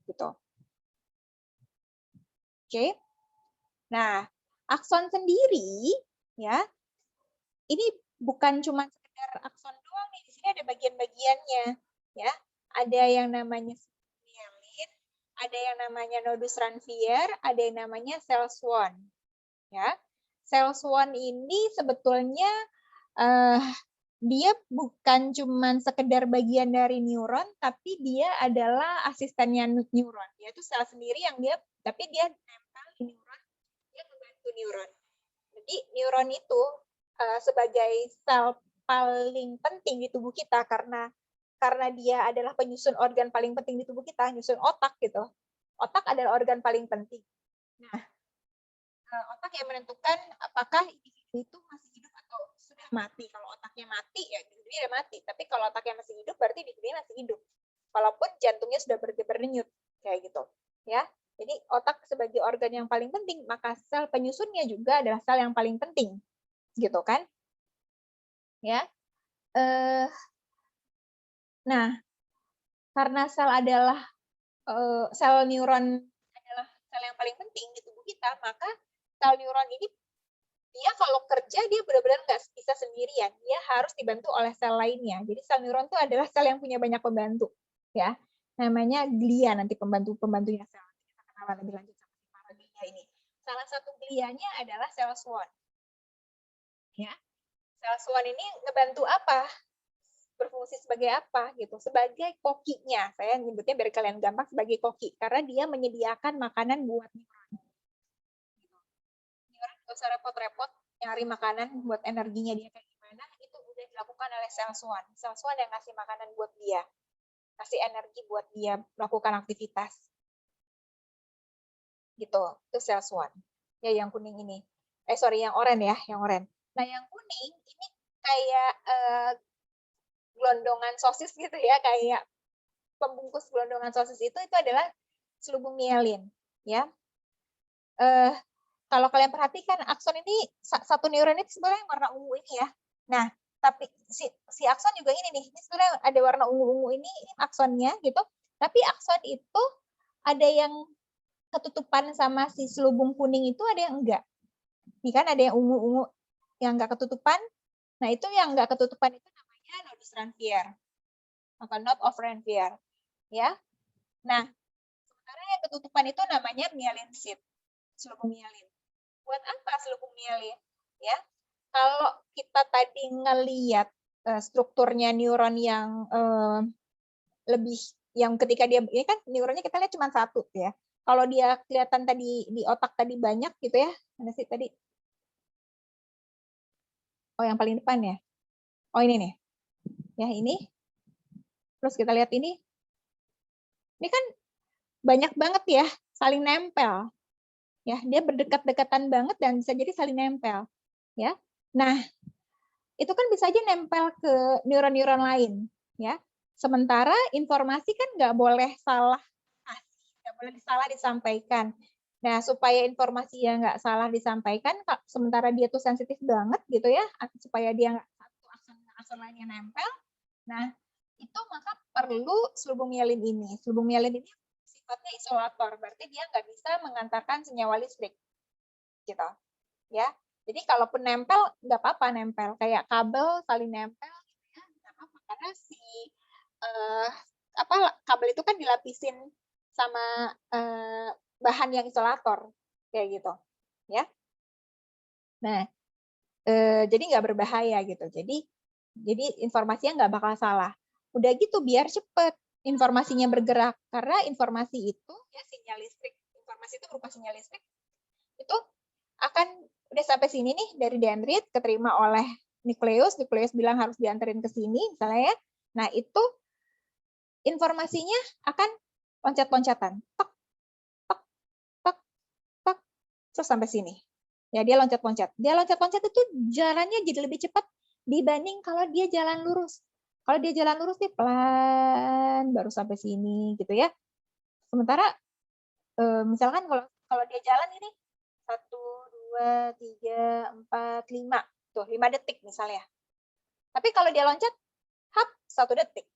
Gitu. Oke. Nah, akson sendiri ya, ini bukan cuma sekedar akson doang nih, di sini ada bagian-bagiannya ya. Ada yang namanya myelin, ada yang namanya nodus Ranvier, ada yang namanya sel Schwann ya. Sel Schwann ini sebetulnya dia bukan cuma sekedar bagian dari neuron, tapi dia adalah asistennya neuron. Dia itu sel sendiri yang tapi dia nempel di neuron, dia membantu neuron. Jadi neuron itu sebagai sel paling penting di tubuh kita karena dia adalah penyusun organ paling penting di tubuh kita, nyusun otak gitu. Otak adalah organ paling penting. Nah, otak yang menentukan apakah individu itu masih hidup atau sudah mati. Kalau otaknya mati, ya individunya udah mati. Tapi kalau otaknya masih hidup, berarti individunya masih hidup. Walaupun jantungnya sudah berdenyut, kayak gitu. Ya, jadi otak sebagai organ yang paling penting, maka sel penyusunnya juga adalah sel yang paling penting, gitu kan? Ya, nah, karena sel adalah sel neuron adalah sel yang paling penting di tubuh kita, maka sel neuron ini dia kalau kerja dia benar-benar nggak bisa sendirian, dia harus dibantu oleh sel lainnya. Jadi sel neuron itu adalah sel yang punya banyak pembantu, ya. Namanya glia nanti pembantunya sel. Kita kenalan lebih lanjut sama si para glia ini. Salah satu glianya adalah sel Schwann. Ya. Sel Schwann ini ngebantu apa? Berfungsi sebagai apa gitu? Sebagai kokinya. Saya nyebutnya biar kalian gampang sebagai koki karena dia menyediakan makanan buat neuron. Neuron nggak usah repot-repot nyari makanan buat energinya dia kayak gimana, itu udah dilakukan oleh sel Schwann. Sel Schwann yang ngasih makanan buat dia, kasih energi buat dia melakukan aktivitas. Gitu, itu sel Schwann. Ya yang kuning ini. Yang oranye ya, yang oranye. Nah, yang kuning ini kayak gelondongan sosis gitu ya, kayak pembungkus gelondongan sosis itu adalah selubung mielin, ya. Kalau kalian perhatikan akson ini satu neuron ini sebenarnya warna ungu ini ya. Nah, tapi si akson juga ini nih. Ini sebenarnya ada warna ungu-ungu ini aksonnya gitu. Tapi akson itu ada yang ketutupan sama si selubung kuning itu, ada yang enggak. Ini kan ada yang ungu-ungu yang enggak ketutupan. Nah, itu yang enggak ketutupan itu namanya nodus Ranvier atau node of Ranvier, ya. Nah, sementara yang ketutupan itu namanya myelin sheath, selubung myelin. Buat apa selubung myelin? Ya, kalau kita tadi ngelihat strukturnya neuron yang lebih, yang ketika dia ini kan neuronnya kita lihat cuma satu ya. Kalau dia kelihatan tadi di otak tadi banyak gitu ya, mana sih tadi? Oh, yang paling depan ya. Oh, ini nih. Ya, ini. Terus kita lihat ini. Ini kan banyak banget ya, saling nempel. Ya, dia berdekat-dekatan banget dan bisa jadi saling nempel. Ya. Nah, itu kan bisa aja nempel ke neuron-neuron lain, ya. Sementara informasi kan nggak boleh salah, nggak boleh salah disampaikan. Nah, supaya informasi yang nggak salah disampaikan, sementara dia tuh sensitif banget gitu ya, supaya dia nggak satu akson lainnya nempel. Nah, itu maka perlu selubung myelin ini. Selubung myelin ini sifatnya isolator, berarti dia nggak bisa mengantarkan senyawa listrik, gitu, ya. Jadi kalaupun nempel, nggak apa-apa nempel. Kayak kabel saling nempel, ya, nggak apa-apa. Karena si kabel itu kan dilapisin sama bahan yang isolator, kayak gitu. Ya. Nah, jadi nggak berbahaya gitu. Jadi informasinya nggak bakal salah. Udah gitu biar cepet informasinya bergerak. Karena informasi itu, ya sinyal listrik, informasi itu berupa sinyal listrik, itu akan udah sampai sini nih dari dendrit, keterima oleh nukleus bilang harus dianterin ke sini misalnya ya. Nah, itu informasinya akan loncat-loncatan. Tek, tek, tek, tek, terus sampai sini. Ya, dia loncat-loncat. Dia loncat-loncat itu jalannya jadi lebih cepat dibanding kalau dia jalan lurus. Kalau dia jalan lurus nih pelan baru sampai sini gitu ya. Sementara misalkan kalau dia jalan ini 1, 2, 3, 4, 5. Tuh, 5 detik misalnya. Tapi kalau dia loncat, hap, 1 detik.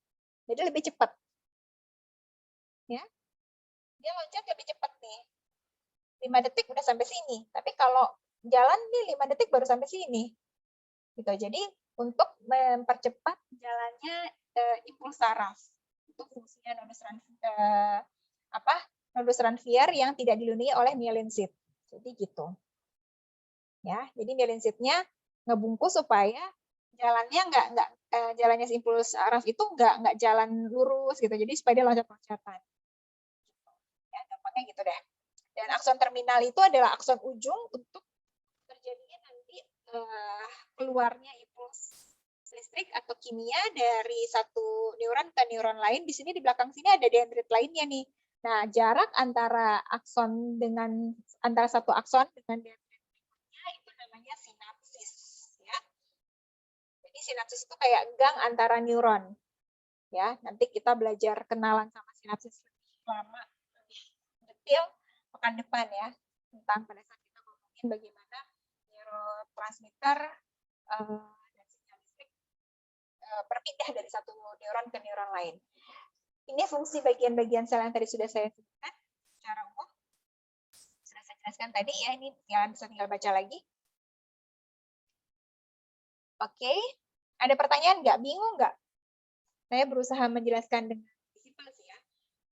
Jadi lebih cepat. Ya. Dia loncat lebih cepat nih. 5 detik udah sampai sini. Tapi kalau jalan nih 5 detik baru sampai sini. Gitu. Jadi untuk mempercepat jalannya impuls saraf. Itu fungsinya nodus transfer yang tidak dilindungi oleh myelin sheath. Jadi gitu. Ya, jadi myelin sheath-nya ngebungkus supaya jalannya jalannya impuls saraf itu nggak jalan lurus gitu. Jadi supaya dia loncat-loncatan. Ya, gampangnya gitu deh. Dan akson terminal itu adalah akson ujung untuk terjadinya nanti keluarnya impuls listrik atau kimia dari satu neuron ke neuron lain. Di sini di belakang sini ada dendrit lainnya nih. Nah, jarak antara satu akson dengan dendrit berikutnya itu namanya sinapsis, ya. Jadi sinapsis itu kayak gang antara neuron. Ya, nanti kita belajar kenalan sama sinapsis lebih lama, lebih detail pekan depan ya, tentang pada saat kita ngomongin bagaimana neurotransmitter dan sinyal listrik berpindah dari satu neuron ke neuron lain. Ini fungsi bagian-bagian sel yang tadi sudah saya sebutkan secara umum. Sudah saya jelaskan tadi ya, ini kalian bisa tinggal baca lagi. Oke, ada pertanyaan nggak? Bingung nggak? Saya berusaha menjelaskan dengan simpel sih ya.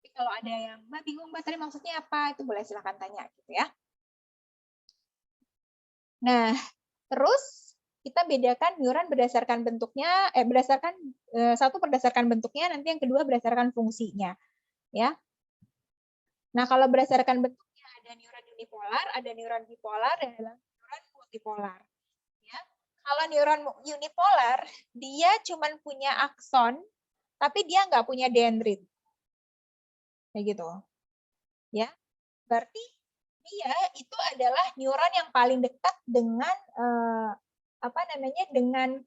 Tapi kalau ada yang, Mbak bingung Mbak tadi maksudnya apa? Itu boleh silahkan tanya gitu ya. Nah, terus kita bedakan neuron berdasarkan bentuknya, satu berdasarkan bentuknya, nanti yang kedua berdasarkan fungsinya. Ya. Nah, kalau berdasarkan bentuknya ada neuron unipolar, ada neuron bipolar, dan ada neuron multipolar. Ya. Kalau neuron unipolar, dia cuma punya akson, tapi dia nggak punya dendrit. Kayak gitu. Ya. Berarti dia itu adalah neuron yang paling dekat dengan dengan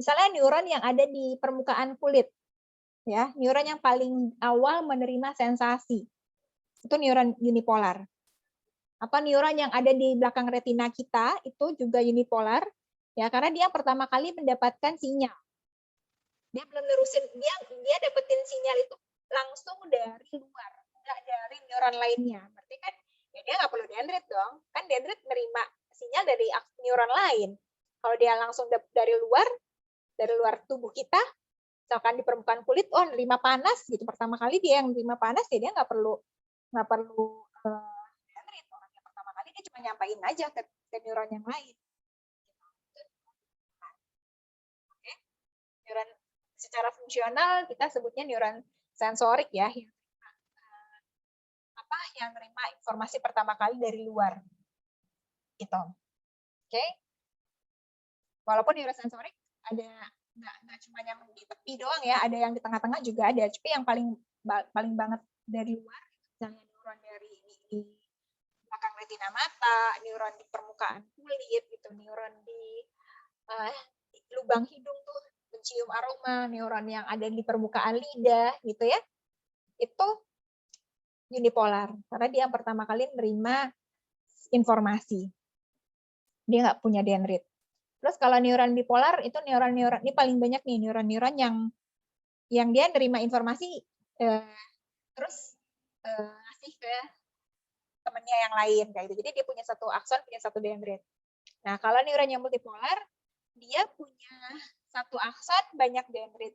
misalnya neuron yang ada di permukaan kulit. Ya, neuron yang paling awal menerima sensasi. Itu neuron unipolar. Apa neuron yang ada di belakang retina kita itu juga unipolar, ya karena dia pertama kali mendapatkan sinyal. Dia belum nerusin, dia dapetin sinyal itu langsung dari luar, nggak dari neuron lainnya. Berarti kan ya dia nggak perlu dendrit dong, kan dendrit nerima sinyal dari neuron lain. Kalau dia langsung dari luar tubuh kita, misalkan di permukaan kulit, oh nerima panas gitu, pertama kali dia yang nerima panas, ya dia nggak perlu dendrit. Yang pertama kali dia cuma nyampain aja ke neuron yang lain. Oke. Neuron secara fungsional kita sebutnya neuron sensorik ya, yang menerima informasi pertama kali dari luar. Gitu. Oke. Walaupun neurosensorik ada nggak cuma yang di tepi doang ya, ada yang di tengah-tengah juga ada. Tapi yang paling banget dari luar, misalnya neuron dari di belakang retina mata, neuron di permukaan kulit, gitu, neuron di lubang hidung tuh mencium aroma, neuron yang ada di permukaan lidah, gitu ya, itu unipolar karena dia yang pertama kali menerima informasi. Dia nggak punya dendrit. Terus kalau neuron bipolar itu neuron ini paling banyak nih neuron yang dia nerima informasi terus ngasih ke temennya yang lain kayak gitu. Jadi dia punya satu akson, punya satu dendrit. Nah, kalau neuron yang multipolar dia punya satu akson, banyak dendrit.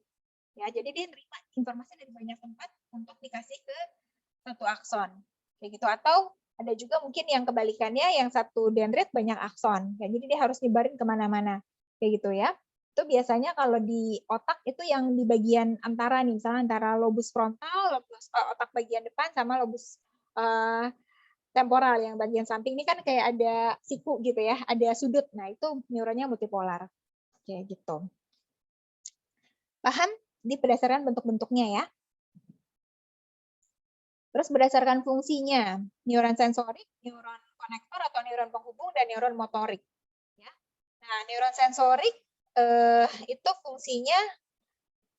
Ya, jadi dia nerima informasi dari banyak tempat untuk dikasih ke satu akson. Kayak gitu. Atau ada juga mungkin yang kebalikannya, yang satu dendrit banyak akson. Ya, jadi dia harus nyebarin kemana-mana. Kayak gitu ya. Itu biasanya kalau di otak itu yang di bagian antara nih, misalnya antara lobus frontal, otak bagian depan sama lobus temporal yang bagian samping ini kan kayak ada siku gitu ya, ada sudut. Nah, itu neuronnya multipolar. Kayak gitu. Paham? Di berdasarkan bentuk-bentuknya ya. Terus berdasarkan fungsinya, neuron sensorik, neuron konektor atau neuron penghubung, dan neuron motorik. Ya. Nah, neuron sensorik itu fungsinya,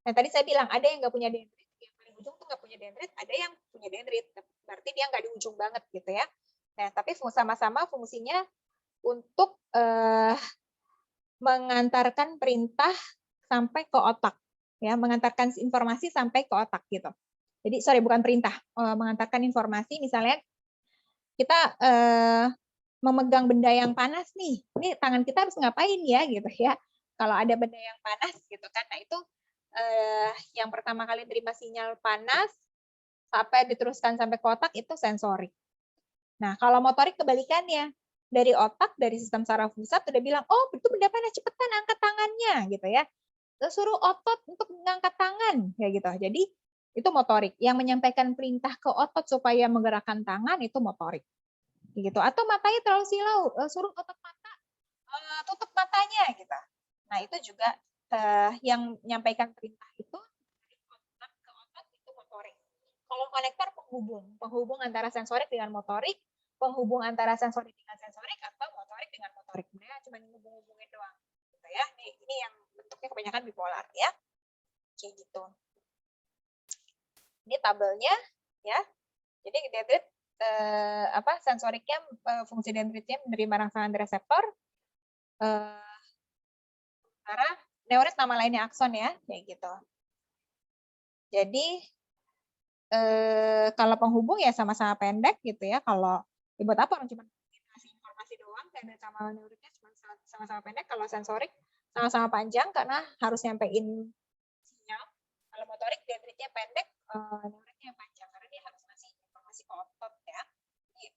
nah tadi saya bilang ada yang nggak punya dendrit, yang paling ujung tuh nggak punya dendrit, ada yang punya dendrit, berarti dia nggak di ujung banget gitu ya. Nah, tapi sama-sama fungsinya untuk mengantarkan perintah sampai ke otak, ya, mengantarkan informasi sampai ke otak gitu. Jadi, bukan perintah, mengantarkan informasi, misalnya kita memegang benda yang panas nih. Ini tangan kita harus ngapain ya gitu ya. Kalau ada benda yang panas gitu kan. Nah, itu yang pertama kali terima sinyal panas sampai diteruskan sampai ke otak itu sensorik. Nah, kalau motorik kebalikannya. Dari otak, dari sistem saraf pusat udah bilang, oh itu benda panas, cepetan angkat tangannya gitu ya. Terus suruh otot untuk mengangkat tangan kayak gitu. Jadi itu motorik. Yang menyampaikan perintah ke otot supaya menggerakkan tangan itu motorik. Gitu. Atau matanya terlalu silau, suruh otot mata tutup matanya gitu. Nah, itu juga yang menyampaikan perintah itu dari otak ke otot itu motorik. Kalau konektor penghubung antara sensorik dengan motorik, penghubung antara sensorik dengan sensorik atau motorik dengan motorik. Mereka cuma ngubung-ngubungin doang. Gitu ya. Ini yang bentuknya kebanyakan bipolar ya. Kayak gitu. Ini tabelnya ya. Jadi dendrit sensoriknya fungsi dendritnya menerima rangsangan reseptor. Sementara neurit nama lainnya akson ya, kayak gitu. Jadi kalau penghubung ya sama-sama pendek gitu ya. Kalau buat apa orang cuma ngasih informasi doang, dan sama neuritnya cuma sama-sama pendek. Kalau sensorik sama-sama panjang karena harus nyampein sinyal. Kalau motorik dendritnya pendek, neuritnya panjang karena dia harus ngasih informasi ke otot ya. Jadi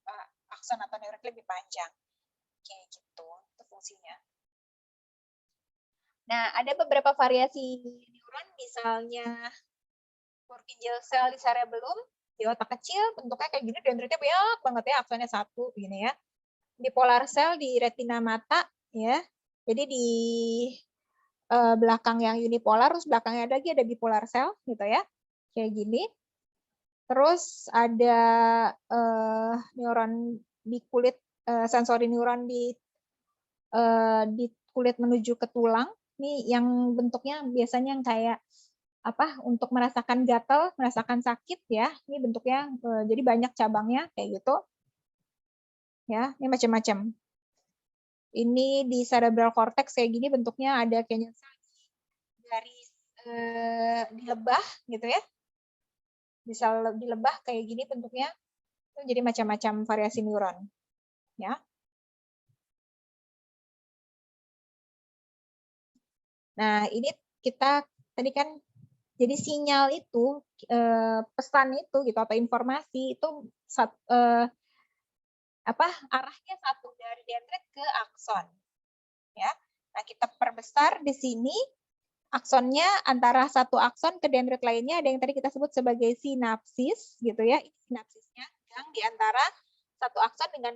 akson atau neurit lebih panjang. Kayak gitu, itu fungsinya. Nah, ada beberapa variasi neuron, misalnya Purkinje cell di cerebellum, di otak kecil, bentuknya kayak gini, dendritnya banyak banget ya, aksonnya 1, gini ya. Bipolar cell di retina mata, ya. Jadi di belakang yang unipolar, terus belakangnya lagi ada bipolar cell, gitu ya. Kayak gini. Terus ada neuron di kulit, sensori neuron di kulit menuju ke tulang. Ini yang bentuknya biasanya yang kayak untuk merasakan gatal, merasakan sakit ya. Ini bentuknya jadi banyak cabangnya kayak gitu. Ya, ini macam-macam. Ini di cerebral cortex kayak gini bentuknya ada kayaknya garis di lebah gitu ya. Bisa di lebah kayak gini bentuknya. Jadi macam-macam variasi neuron. Ya. Nah, ini kita tadi kan jadi sinyal itu, pesan itu gitu atau informasi itu arahnya satu dari dendrit ke akson. Ya. Nah, kita perbesar di sini aksonnya antara satu akson ke dendrit lainnya ada yang tadi kita sebut sebagai sinapsis gitu ya. Ini sinapsisnya yang di antara satu akson dengan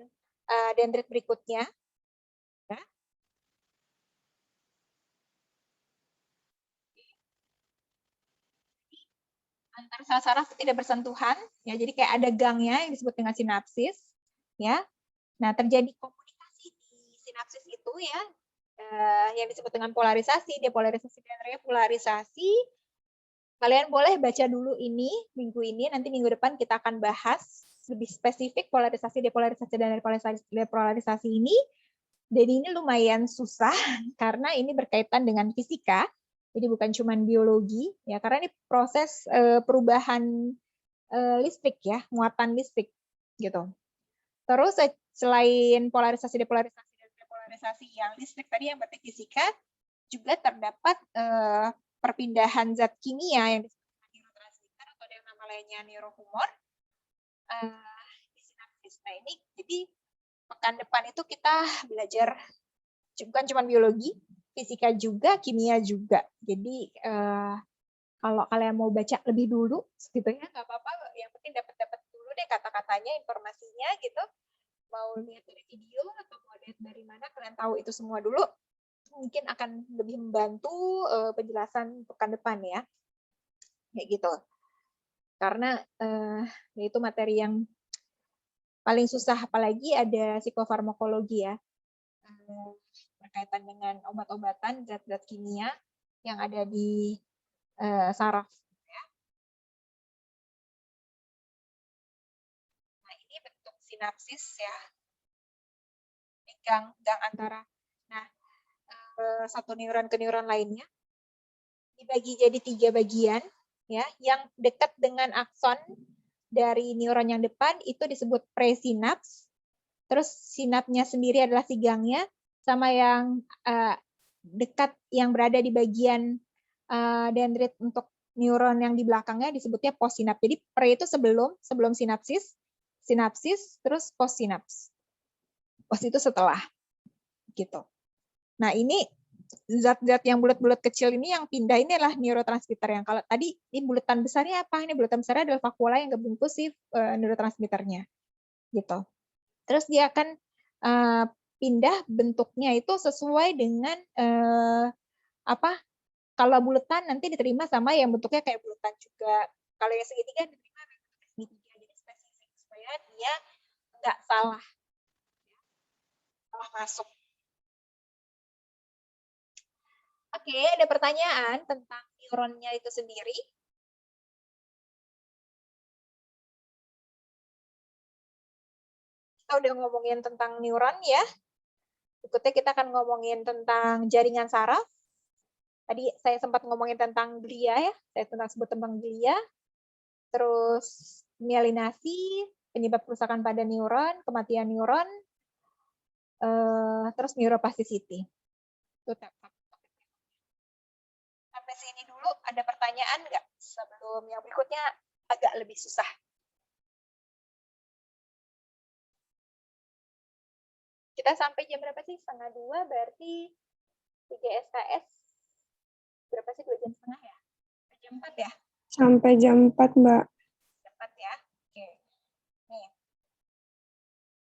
dendrit berikutnya. Ya. Antar saraf tidak bersentuhan ya, jadi kayak ada gangnya yang disebut dengan sinapsis ya. Nah, terjadi komunikasi di sinapsis itu ya, yang disebut dengan polarisasi, depolarisasi dan repolarisasi. Kalian boleh baca dulu ini minggu ini, nanti minggu depan kita akan bahas lebih spesifik polarisasi, depolarisasi dan repolarisasi ini. Dan ini lumayan susah karena ini berkaitan dengan fisika. Jadi bukan cuma biologi ya, karena ini proses perubahan listrik ya, muatan listrik gitu. Terus selain polarisasi, depolarisasi dan repolarisasi yang listrik tadi yang berarti fisika, juga terdapat perpindahan zat kimia yang disebut neurotransmitter atau yang nama lainnya neurohumor di sinapsis. Nah, ini jadi pekan depan itu kita belajar bukan cuma biologi, fisika juga, kimia juga. Jadi kalau kalian mau baca lebih dulu, gitu ya nggak apa-apa. Yang penting dapat dulu deh kata-katanya, informasinya gitu. Mau lihat dari video atau mau lihat dari mana, kalian tahu itu semua dulu. Mungkin akan lebih membantu penjelasan pekan depan ya, kayak gitu. Karena itu materi yang paling susah, apalagi ada psikofarmakologi ya. Berkaitan dengan obat-obatan, zat-zat kimia yang ada di saraf. Ya. Nah, ini bentuk sinapsis ya. Ini gang antara. Nah, satu neuron ke neuron lainnya dibagi jadi 3 bagian ya. Yang dekat dengan akson dari neuron yang depan itu disebut presinaps. Terus sinapsnya sendiri adalah si gangnya, sama yang dekat yang berada di bagian dendrit untuk neuron yang di belakangnya disebutnya postsinaps. Jadi pre itu sebelum sinapsis, terus postsinaps. Post itu setelah gitu. Nah, ini zat-zat yang bulat-bulat kecil ini yang pindah ini adalah neurotransmitter yang kalau tadi ini bulatan besarnya apa? Ini bulatan besarnya adalah vakuola yang ngebungkus si neurotransmitternya. Gitu. Terus dia akan pindah bentuknya itu sesuai dengan apa? Kalau bulatan nanti diterima sama yang bentuknya kayak bulatan juga. Kalau yang segitiga diterima segitiga, jadi spesifik supaya dia nggak salah masuk. Oke, ada pertanyaan tentang neuronnya itu sendiri? Kita udah ngomongin tentang neuron ya. Berikutnya kita akan ngomongin tentang jaringan saraf. Tadi saya sempat ngomongin tentang glia ya. Saya sebut tentang glia. Terus myelinasi, penyebab kerusakan pada neuron, kematian neuron, terus neuroplasticity. Itu sampai sini dulu, ada pertanyaan nggak? Sebelum yang berikutnya agak lebih susah. Kita sampai jam berapa sih? 1:30, berarti 3 SKS. Berapa sih? 2 jam setengah ya? Jam 4 ya? Sampai jam 4, Mbak. Jam 4 ya? Oke. Nih.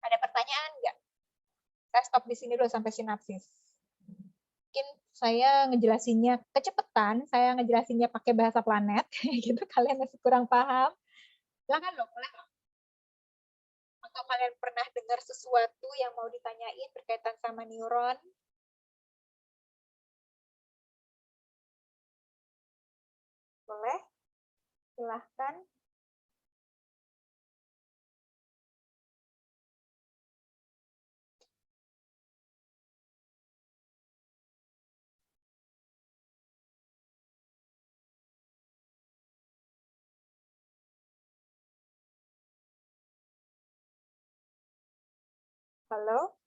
Ada pertanyaan nggak? Saya stop di sini dulu sampai sinapsis. Mungkin saya ngejelasinnya kecepatan, saya ngejelasinnya pakai bahasa planet, gitu kalian masih kurang paham. Silakan loh, boleh. Atau kalian pernah dengar sesuatu yang mau ditanyain berkaitan sama neuron? Boleh? Silahkan. Halo?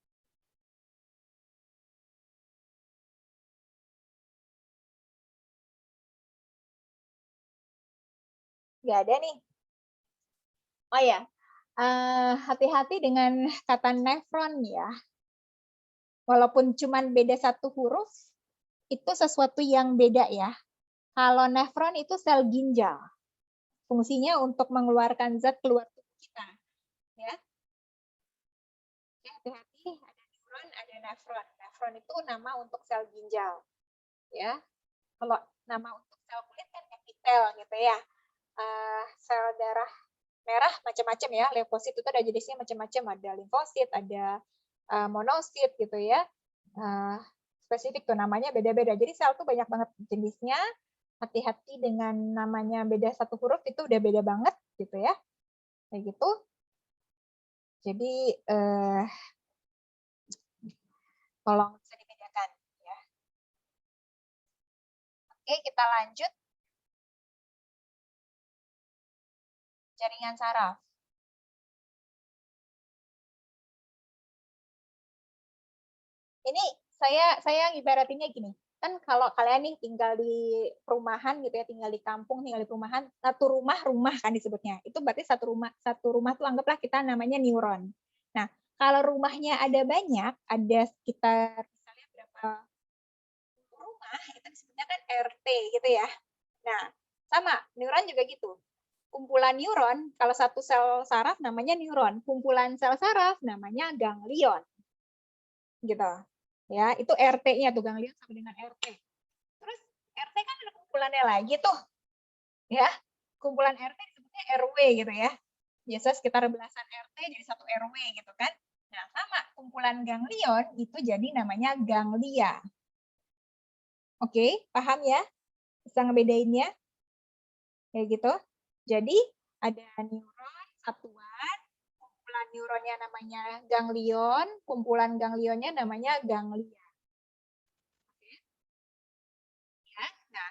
Nggak ada nih. Oh ya, hati-hati dengan kata nefron ya. Walaupun cuma beda satu huruf, itu sesuatu yang beda ya. Kalau nefron itu sel ginjal. Fungsinya untuk mengeluarkan zat keluar tubuh kita. Ya. Hati-hati, ada neuron, ada nefron. Nefron itu nama untuk sel ginjal. Ya. Kalau nama untuk sel kulit kan epitel gitu ya. Sel darah merah macam-macam ya. Leukosit itu ada jenisnya macam-macam. Ada limfosit, ada monosit gitu ya. Spesifik tuh namanya beda-beda. Jadi sel tuh banyak banget jenisnya. Hati-hati dengan namanya beda satu huruf itu udah beda banget gitu ya. Kayak gitu. Jadi tolong bisa dibedakan ya. Oke, kita lanjut. Jaringan saraf. Ini saya ibaratinnya gini. Kan kalau kalian nih tinggal di perumahan gitu ya, tinggal di kampung, tinggal di perumahan, satu rumah kan disebutnya. Itu berarti satu rumah tuh anggaplah kita namanya neuron. Nah, kalau rumahnya ada banyak, ada sekitar misalnya berapa rumah, itu disebutnya kan RT gitu ya. Nah, sama, neuron juga gitu. Kumpulan neuron, kalau satu sel saraf namanya neuron, kumpulan sel saraf namanya ganglion. Gitu. Ya, itu RT-nya tuh, ganglion sama dengan RT. Terus RT kan ada kumpulannya lagi tuh. Ya. Kumpulan RT disebutnya RW gitu ya. Biasa sekitar belasan RT jadi satu RW gitu kan. Nah, sama kumpulan ganglion itu jadi namanya ganglia. Oke, paham ya? Bisa ngebedainnya? Kayak gitu. Jadi ada neuron satuan, kumpulan neuronnya namanya ganglion, kumpulan ganglionnya namanya ganglia. Ya. Nah,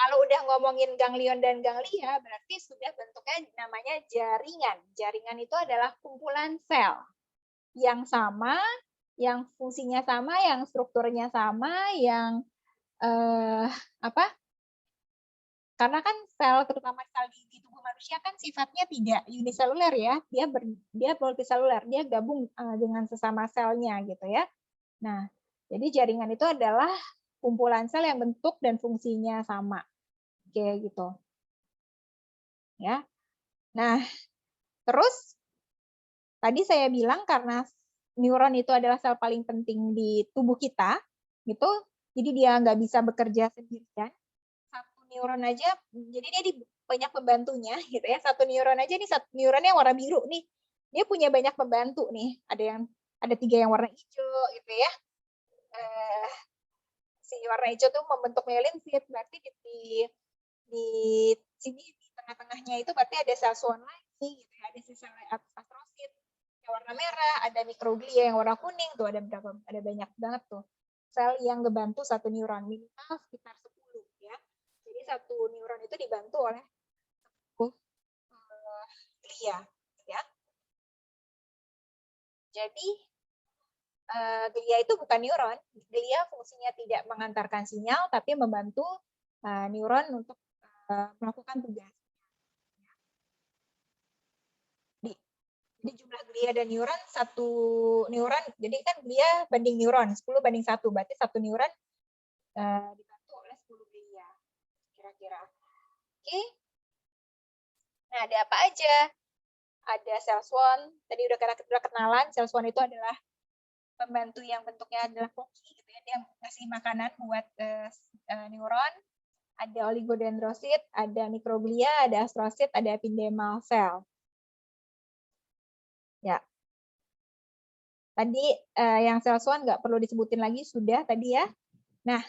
Kalau udah ngomongin ganglion dan ganglia, berarti sudah bentuknya namanya jaringan. Jaringan itu adalah kumpulan sel yang sama, yang fungsinya sama, yang strukturnya sama, yang apa? Karena kan sel, terutama sel di tubuh manusia kan sifatnya tidak uniseluler ya, dia multiseluler, dia gabung dengan sesama selnya gitu ya. Nah, jadi jaringan itu adalah kumpulan sel yang bentuk dan fungsinya sama. Kayak gitu. Ya. Nah, terus tadi saya bilang karena neuron itu adalah sel paling penting di tubuh kita, gitu. Jadi dia nggak bisa bekerja sendirian. Satu neuron aja, jadi dia banyak pembantunya, gitu ya. Satu neuron aja nih, satu neuronnya warna biru nih, dia punya banyak pembantu nih. Ada 3 yang warna hijau, gitu ya. Si warna hijau tuh membentuk myelin sheath, berarti di sini di tengah-tengahnya itu berarti ada sel Schwann lagi, gitu ya. Ada sel astrosit yang warna merah, ada mikroglia yang warna kuning tuh, ada banyak banget tuh sel yang ngebantu satu neuron, minimal sekitar 10 ya. Jadi satu neuron itu dibantu oleh 10 glia ya. Jadi glia itu bukan neuron, glia fungsinya tidak mengantarkan sinyal tapi membantu neuron untuk melakukan tugas. Jadi jumlah glia dan neuron, satu neuron, jadi kan glia banding neuron, 10:1, berarti satu neuron dibantu oleh 10 glia, kira-kira. Oke. Nah, ada apa aja? Ada sel Schwann, tadi udah kenalan, sel Schwann itu adalah pembantu yang bentuknya adalah koki, gitu ya, dia ngasih makanan buat neuron. Ada oligodendrosit, ada mikroglia, ada astrosit, ada epidermal cell. Ya. Tadi yang sel Schwann nggak perlu disebutin lagi, sudah tadi ya. Nah,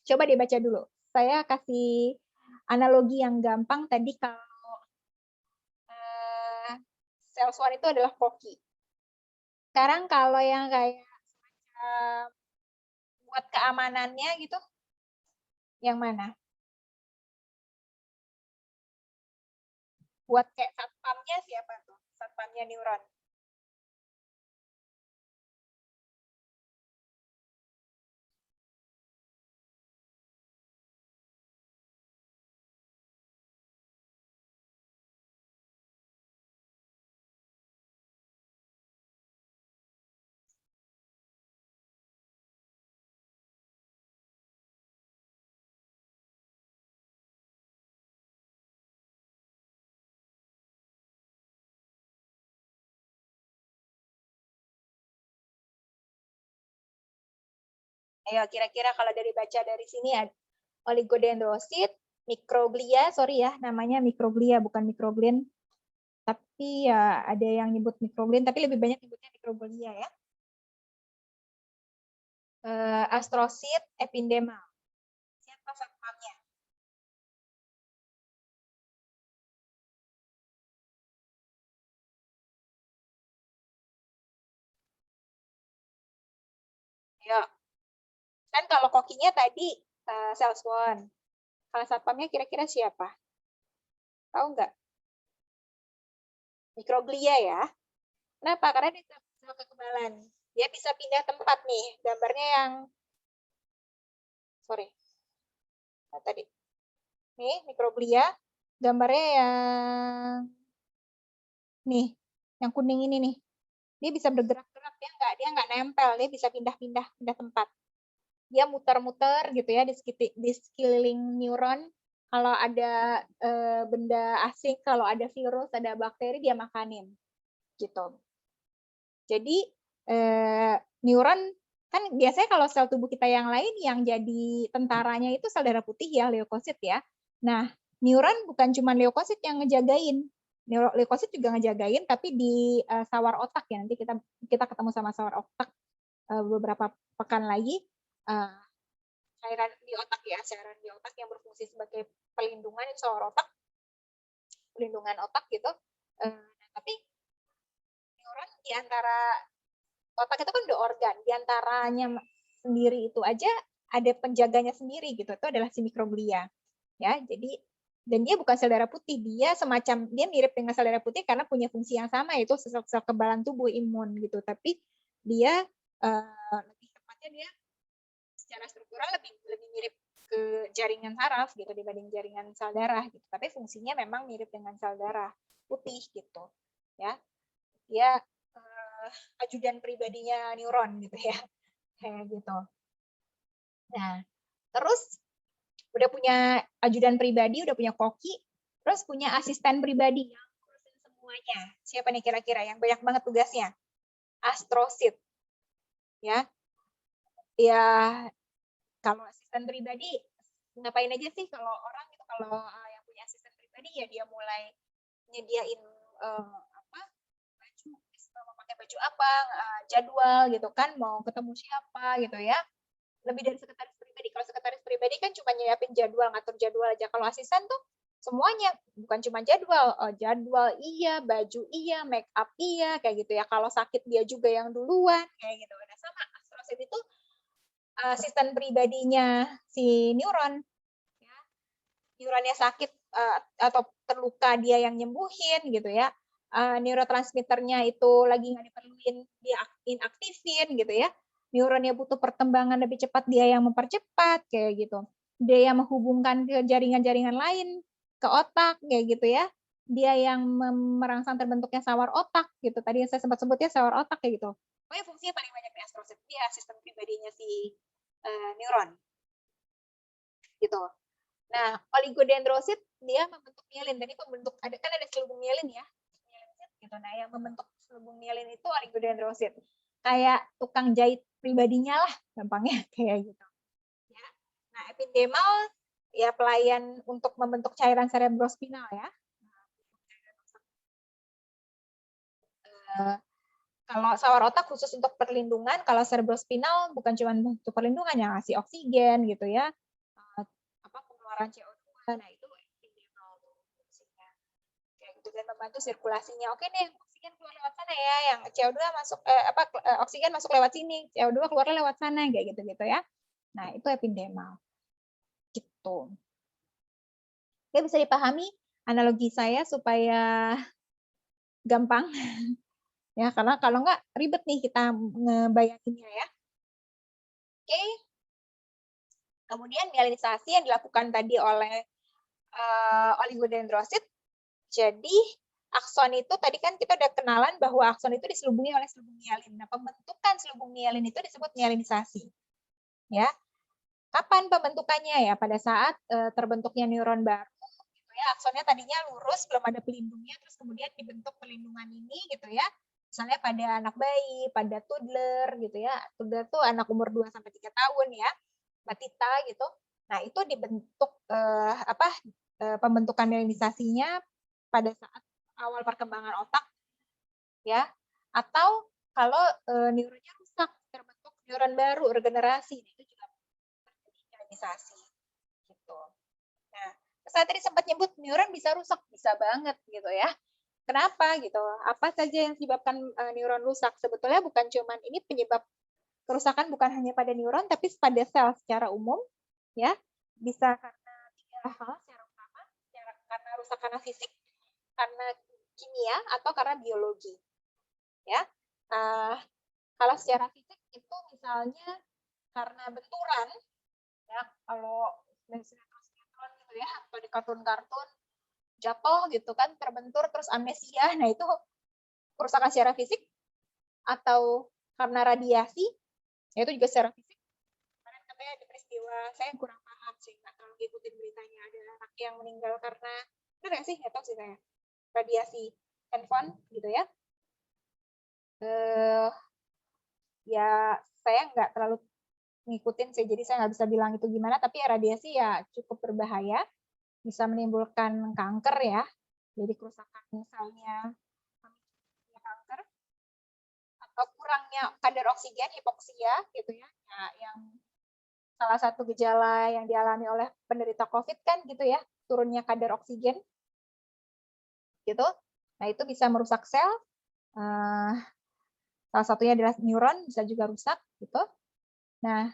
coba dibaca dulu. Saya kasih analogi yang gampang tadi kalau sel Schwann itu adalah koki. Sekarang kalau yang kayak buat keamanannya gitu, yang mana? Buat kayak satpamnya siapa tuh? Satpamnya neuron. Ayo kira-kira kalau baca dari sini ada oligodendrosit, mikroglia, sorry ya, namanya mikroglia bukan mikroglien. Tapi ya ada yang nyebut mikroglien, tapi lebih banyak nyebutnya mikroglia ya. Astrosit, epidermal. Siapa satpamnya? Ya. Kan kalau kokinya tadi sel Schwann. Kalau satpamnya kira-kira siapa? Tahu nggak? Mikroglia ya. Kenapa? Karena dia sel kekebalan. Dia bisa pindah tempat nih. Gambarnya yang sorry. Nah, tadi. Nih, mikroglia. Gambarnya yang nih, yang kuning ini nih. Dia bisa bergerak-gerak, dia nggak nempel, dia bisa pindah-pindah tempat. Dia muter-muter gitu ya di sekeliling neuron. Kalau ada benda asing, kalau ada virus, ada bakteri, dia makanin. Gitu. Jadi neuron kan biasanya kalau sel tubuh kita yang lain yang jadi tentaranya itu sel darah putih ya, leukosit ya. Nah, neuron bukan cuma leukosit yang ngejagain. Leukosit juga ngejagain, tapi di sawar otak ya, nanti kita ketemu sama sawar otak beberapa pekan lagi. Cairan di otak ya, cairan di otak yang berfungsi sebagai pelindungan sawar otak, pelindungan otak gitu. Tapi neuron di antara otak itu kan ada organ, di antaranya sendiri itu aja ada penjaganya sendiri gitu. Itu adalah si mikroglia. Ya, jadi dan dia bukan sel darah putih, dia mirip dengan sel darah putih karena punya fungsi yang sama, yaitu sel kekebalan tubuh, imun gitu. Tapi dia lebih tepatnya dia secara struktural lebih mirip ke jaringan saraf gitu dibanding jaringan sel darah gitu. Tapi fungsinya memang mirip dengan sel darah putih gitu. Ya, dia ajudan pribadinya neuron gitu ya, kayak gitu. Nah, terus udah punya ajudan pribadi, udah punya koki, terus punya asisten pribadi yang ngurusin semuanya. Siapa nih kira-kira yang banyak banget tugasnya? Astrosit. Ya. Ya, kalau asisten pribadi ngapain aja sih kalau orang itu kalau yang punya asisten pribadi ya dia mulai nyediain baju, mau pakai baju apa, jadwal gitu kan, mau ketemu siapa gitu ya. Lebih dari sekretaris pribadi. Kalau sekretaris pribadi kan cuma nyiapin jadwal, ngatur jadwal aja. Kalau asisten tuh semuanya, bukan cuma jadwal. Jadwal iya, baju iya, make up iya, kayak gitu ya. Kalau sakit dia juga yang duluan, kayak gitu. Nah, sama Astrosit itu asisten pribadinya si neuron. Ya. Neuronnya sakit atau terluka dia yang nyembuhin gitu ya. Neurotransmitternya itu lagi nggak diperluin, dia inaktifin gitu ya. Neuronnya butuh perkembangan lebih cepat, dia yang mempercepat kayak gitu. Dia yang menghubungkan ke jaringan-jaringan lain ke otak kayak gitu ya. Dia yang merangsang terbentuknya sawar otak gitu. Tadi yang saya sempat sebutnya sawar otak kayak gitu. Pokoknya fungsinya paling banyak di Astrosit. Dia sistem pribadinya si neuron gitu. Nah, oligodendrosit dia membentuk mielin. Tadi ada selubung mielin ya. Gitu. Nah, yang membentuk selubung mielin itu oligodendrosit. Kayak tukang jahit pribadinya lah, gampangnya kayak gitu. Ya. Nah, epidemal ya pelayan untuk membentuk cairan cerebrospinal ya. Kalau sawar otak khusus untuk perlindungan, kalau cerebrospinal bukan cuma untuk perlindungan, yang ngasih oksigen gitu ya, pengeluaran CO2. Nah, itu epidemal fungsinya. Kayak gitu, dan membantu sirkulasinya. Oke nih, oksigen keluar lewat sana ya, yang CO2 masuk oksigen masuk lewat sini, CO2 keluar lewat sana, kayak gitu-gitu ya. Nah, itu epidemal. Gitu. Oke, bisa dipahami analogi saya supaya gampang. Ya, karena kalau nggak ribet nih kita ngebayanginnya ya. Oke. Kemudian mielinisasi yang dilakukan tadi oleh oligodendrosit. Jadi akson itu tadi kan kita udah kenalan bahwa akson itu diselubungi oleh selubung mielin. Nah, pembentukan selubung mielin itu disebut mielinisasi. Ya. Kapan pembentukannya ya? Pada saat terbentuknya neuron baru. Gitu ya. Aksonnya tadinya lurus, belum ada pelindungnya, terus kemudian dibentuk pelindungan ini gitu ya. Misalnya pada anak bayi, pada toddler gitu ya. Toddler tuh anak umur 2 sampai 3 tahun ya. Batita gitu. Nah, itu dibentuk pembentukan mielinisasinya pada saat awal perkembangan otak ya, atau kalau neuronnya rusak, terbentuk neuron baru, regenerasi, itu juga terjadi mielinisasi gitu. Nah, saya tadi sempat nyebut neuron bisa rusak, bisa banget gitu ya. Kenapa gitu? Apa saja yang menyebabkan neuron rusak? Sebetulnya bukan cuman ini penyebab kerusakan bukan hanya pada neuron tapi pada sel secara umum ya. Bisa karena 3 hal secara utama, karena rusak karena fisik, karena kimia, atau karena biologi. Ya, kalau secara fisik itu misalnya karena benturan, ya kalau dari sinetron gitu ya, atau di kartun-kartun jatuh gitu kan, terbentur terus amnesia, nah itu kerusakan secara fisik, atau karena radiasi, ya itu juga secara fisik. Kemarin katanya ada peristiwa, saya kurang paham sih, nggak terlalu ngikutin beritanya, ada anak yang meninggal karena, benar nggak sih, nggak tahu sih saya, radiasi handphone gitu ya. Ya saya nggak terlalu ngikutin sih, jadi saya nggak bisa bilang itu gimana, tapi ya radiasi ya cukup berbahaya, bisa menimbulkan kanker ya, jadi kerusakan misalnya kanker, atau kurangnya kadar oksigen, hipoksia gitu ya, yang salah satu gejala yang dialami oleh penderita COVID kan gitu ya, turunnya kadar oksigen gitu. Nah, itu bisa merusak sel. Salah satunya adalah neuron, bisa juga rusak gitu. Nah,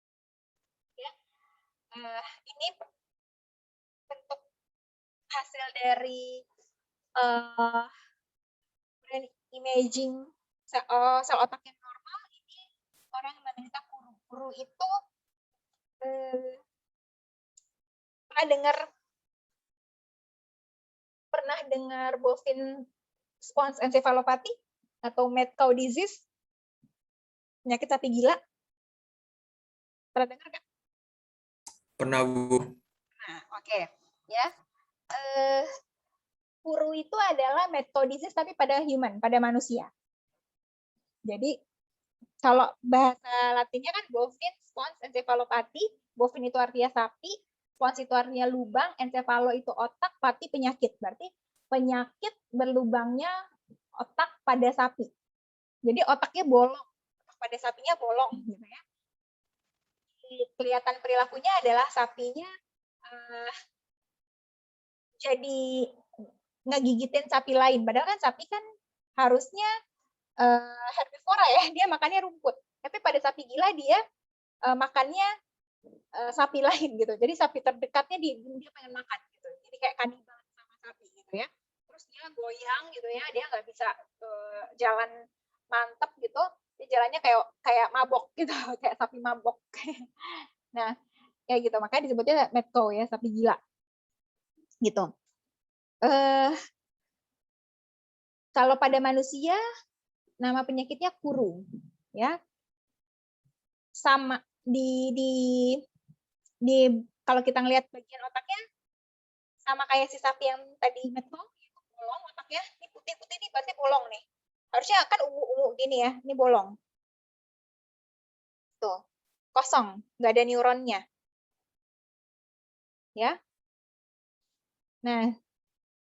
Ya, ini bentuk hasil dari brain imaging sel otak yang normal. Ini orang yang menderita kuru. Kuru itu pernah dengar bovine spons encephalopathy atau mad cow disease, penyakit sapi gila? Pernah dengar nggak? Pernah, Bu. Nah, oke. Ya. Kuru itu adalah mad cow disease tapi pada human, pada manusia. Jadi kalau bahasa latinnya kan bovine spons encephalopathy, bovine itu artinya sapi, spons itu artinya lubang, encephalo itu otak, pati penyakit. Berarti penyakit berlubangnya otak pada sapi. Jadi otaknya bolong, otak pada sapinya bolong gitu ya. Kelihatan perilakunya adalah sapinya jadi ngegigitin sapi lain. Padahal kan sapi kan harusnya herbivora ya, dia makannya rumput. Tapi pada sapi gila dia makannya sapi lain gitu. Jadi sapi terdekatnya dia pengen makan gitu. Jadi kayak kanibal sama sapi gitu ya. Terus dia goyang gitu ya, dia nggak bisa jalan mantep gitu. Dia jalannya kayak mabok gitu, kayak sapi mabok. Nah, kayak gitu. Makanya disebutnya mad cow ya, sapi gila. Gitu. Kalau pada manusia nama penyakitnya kuru ya. Sama di kalau kita ngelihat bagian otaknya sama kayak si sapi yang tadi metong, itu bolong otaknya, ini putih-putih nih berarti bolong nih. Harusnya kan ungu-ungu gini ya, ini bolong. Tuh, kosong, nggak ada neuronnya. Ya. Nah,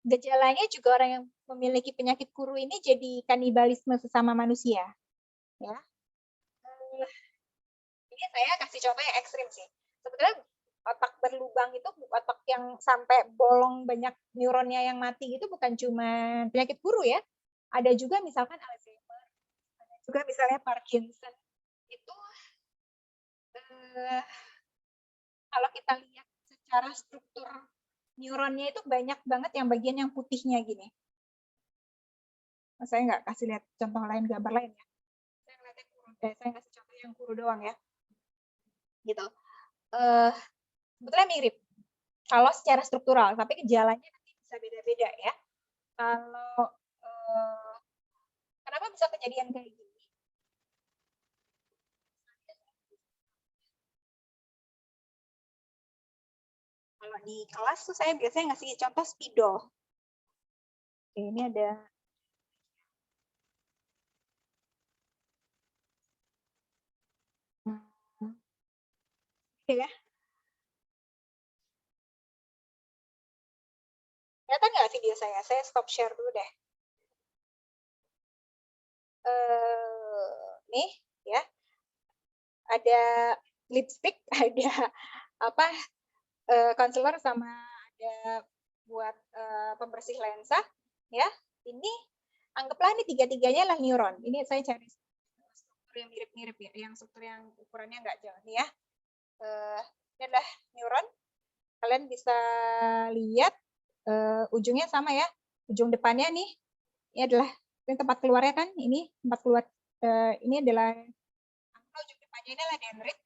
gejalanya juga orang yang memiliki penyakit kuru ini jadi kanibalisme sesama manusia. Ya. Ini saya kasih contoh yang ekstrim sih. Sebetulnya otak berlubang itu otak yang sampai bolong banyak neuronnya yang mati itu bukan cuma penyakit kuru ya. Ada juga misalkan Alzheimer, ada juga misalnya Parkinson. Itu kalau kita lihat secara struktur neuronnya itu banyak banget yang bagian yang putihnya gini. Saya nggak kasih lihat contoh lain, gambar lain ya. Saya kasih contoh yang kuru doang ya. Gitu. Sebetulnya mirip. Kalau secara struktural, tapi gejalanya nanti bisa beda-beda ya. Kalau kenapa bisa kejadian kayak gini? Kalau di kelas tuh saya biasanya ngasih contoh spidol. Oke, ini ada ya. Kelihatan nggak video saya? Saya stop share dulu deh. Nih ya, ada lipstick, ada apa concealer sama ada buat pembersih lensa ya. Ini anggaplah ini tiga-tiganya lah neuron. Ini saya cari struktur yang mirip-mirip ya, yang struktur yang ukurannya nggak jauh nih ya. Ini adalah neuron. Kalian bisa lihat ujungnya sama ya. Ujung depannya nih, ini adalah ini tempat keluarnya kan. Ini tempat keluar. Ini adalah ujung depannya ini adalah dendrit.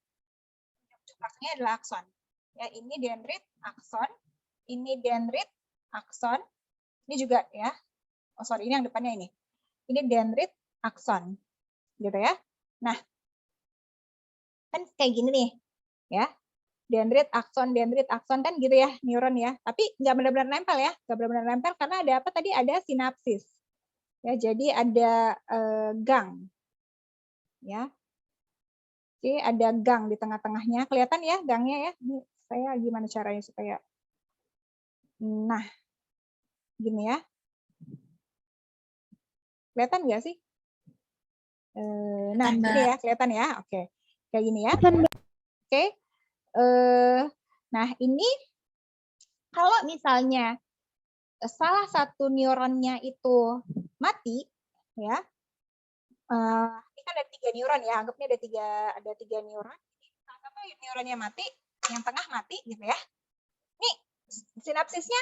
Ujung belakangnya adalah akson. Ya, ini dendrit, akson. Ini dendrit, akson. Ini juga ya. Oh sorry, ini yang depannya ini. Ini dendrit, akson. Gitu ya. Nah, kan kayak gini nih. Ya. Dendrit, akson kan gitu ya, neuron ya. Tapi nggak benar-benar nempel ya. Nggak benar-benar nempel karena ada apa tadi? Ada sinapsis. Ya, jadi ada gang. Ya. Oke, ada gang di tengah-tengahnya. Kelihatan ya gangnya ya. Ini saya gimana caranya supaya nah gini ya. Kelihatan nggak sih? Nah, gini ya, kelihatan ya. Oke. Kayak gini ya. Oke. Nah, ini kalau misalnya salah satu neuronnya itu mati ya. Ini kan ada 3 neuron ya, anggapnya ada tiga neuron. Salah satu neuronnya mati, yang tengah mati gitu ya. Nih, sinapsisnya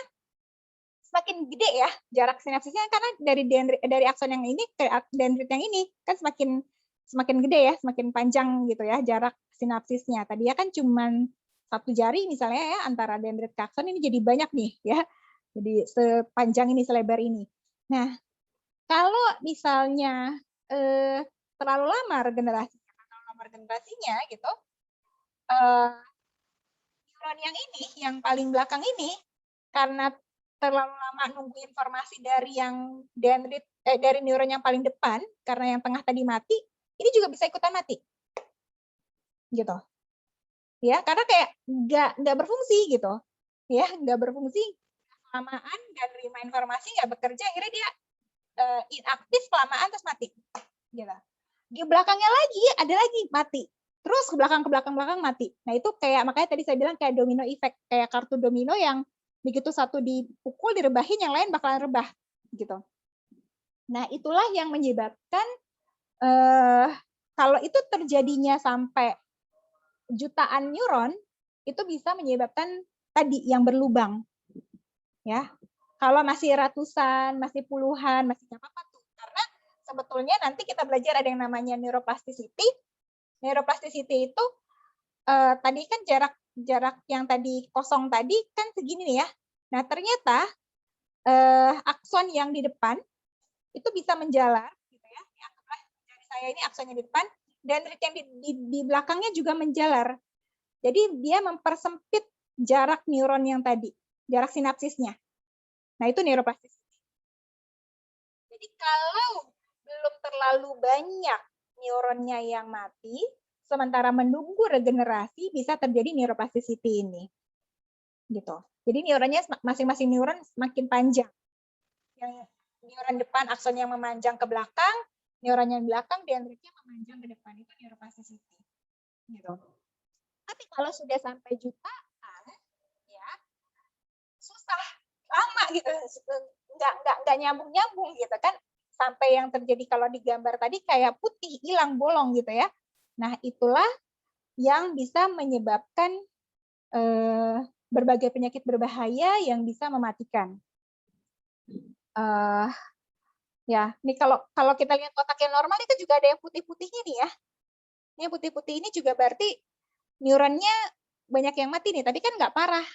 semakin gede ya, jarak sinapsisnya karena dari akson yang ini ke dendrit yang ini kan semakin gede ya, semakin panjang gitu ya jarak sinapsisnya. Tadi ya kan cuman 1 jari misalnya ya antara dendrit ke akson, ini jadi banyak nih ya. Jadi sepanjang ini, selebar ini. Nah, kalau misalnya terlalu lama regenerasinya gitu, neuron yang ini, yang paling belakang ini, karena terlalu lama nunggu informasi dari yang dendrit dari neuron yang paling depan, karena yang tengah tadi mati, ini juga bisa ikutan mati, gitu. Ya, karena kayak nggak berfungsi gitu, ya nggak berfungsi, kelamaan dan terima informasi nggak bekerja, akhirnya dia inaktif kelamaan terus mati, gitu. Di belakangnya lagi ada lagi mati, terus ke belakang mati. Nah itu kayak makanya tadi saya bilang kayak domino effect, kayak kartu domino yang begitu satu dipukul direbahin yang lain bakalan rebah gitu. Nah itulah yang menyebabkan kalau itu terjadinya sampai jutaan neuron itu bisa menyebabkan tadi yang berlubang ya. Kalau masih ratusan, masih puluhan, masih nggak apa-apa tuh. Karena sebetulnya nanti kita belajar ada yang namanya neuroplasticity. Neuroplasticity itu tadi kan jarak yang tadi kosong tadi kan segini nih ya. Nah ternyata akson yang di depan itu bisa menjalar, gitu ya. Dari saya ini aksonnya di depan, dan yang di belakangnya juga menjalar. Jadi dia mempersempit jarak neuron yang tadi. jarak sinapsisnya. Nah, itu neuroplasticity. Jadi kalau belum terlalu banyak neuronnya yang mati, sementara menunggu regenerasi bisa terjadi neuroplasticity ini. Gitu. Jadi neuronnya masing-masing neuron semakin panjang. Yang neuron depan akson yang memanjang ke belakang, neuron yang belakang dendritnya memanjang ke depan, itu neuroplasticity. Gitu. Tapi kalau sudah sampai jutaan, ya susah, lama gitu, nggak nyambung gitu kan, sampai yang terjadi kalau di gambar tadi kayak putih, hilang, bolong gitu ya. Nah, itulah yang bisa menyebabkan berbagai penyakit berbahaya yang bisa mematikan. Ya, ini kalau kita lihat kotak yang normal itu juga ada yang putih-putihnya nih ya. Ini putih-putih ini juga berarti neuronnya banyak yang mati nih, tapi kan nggak parah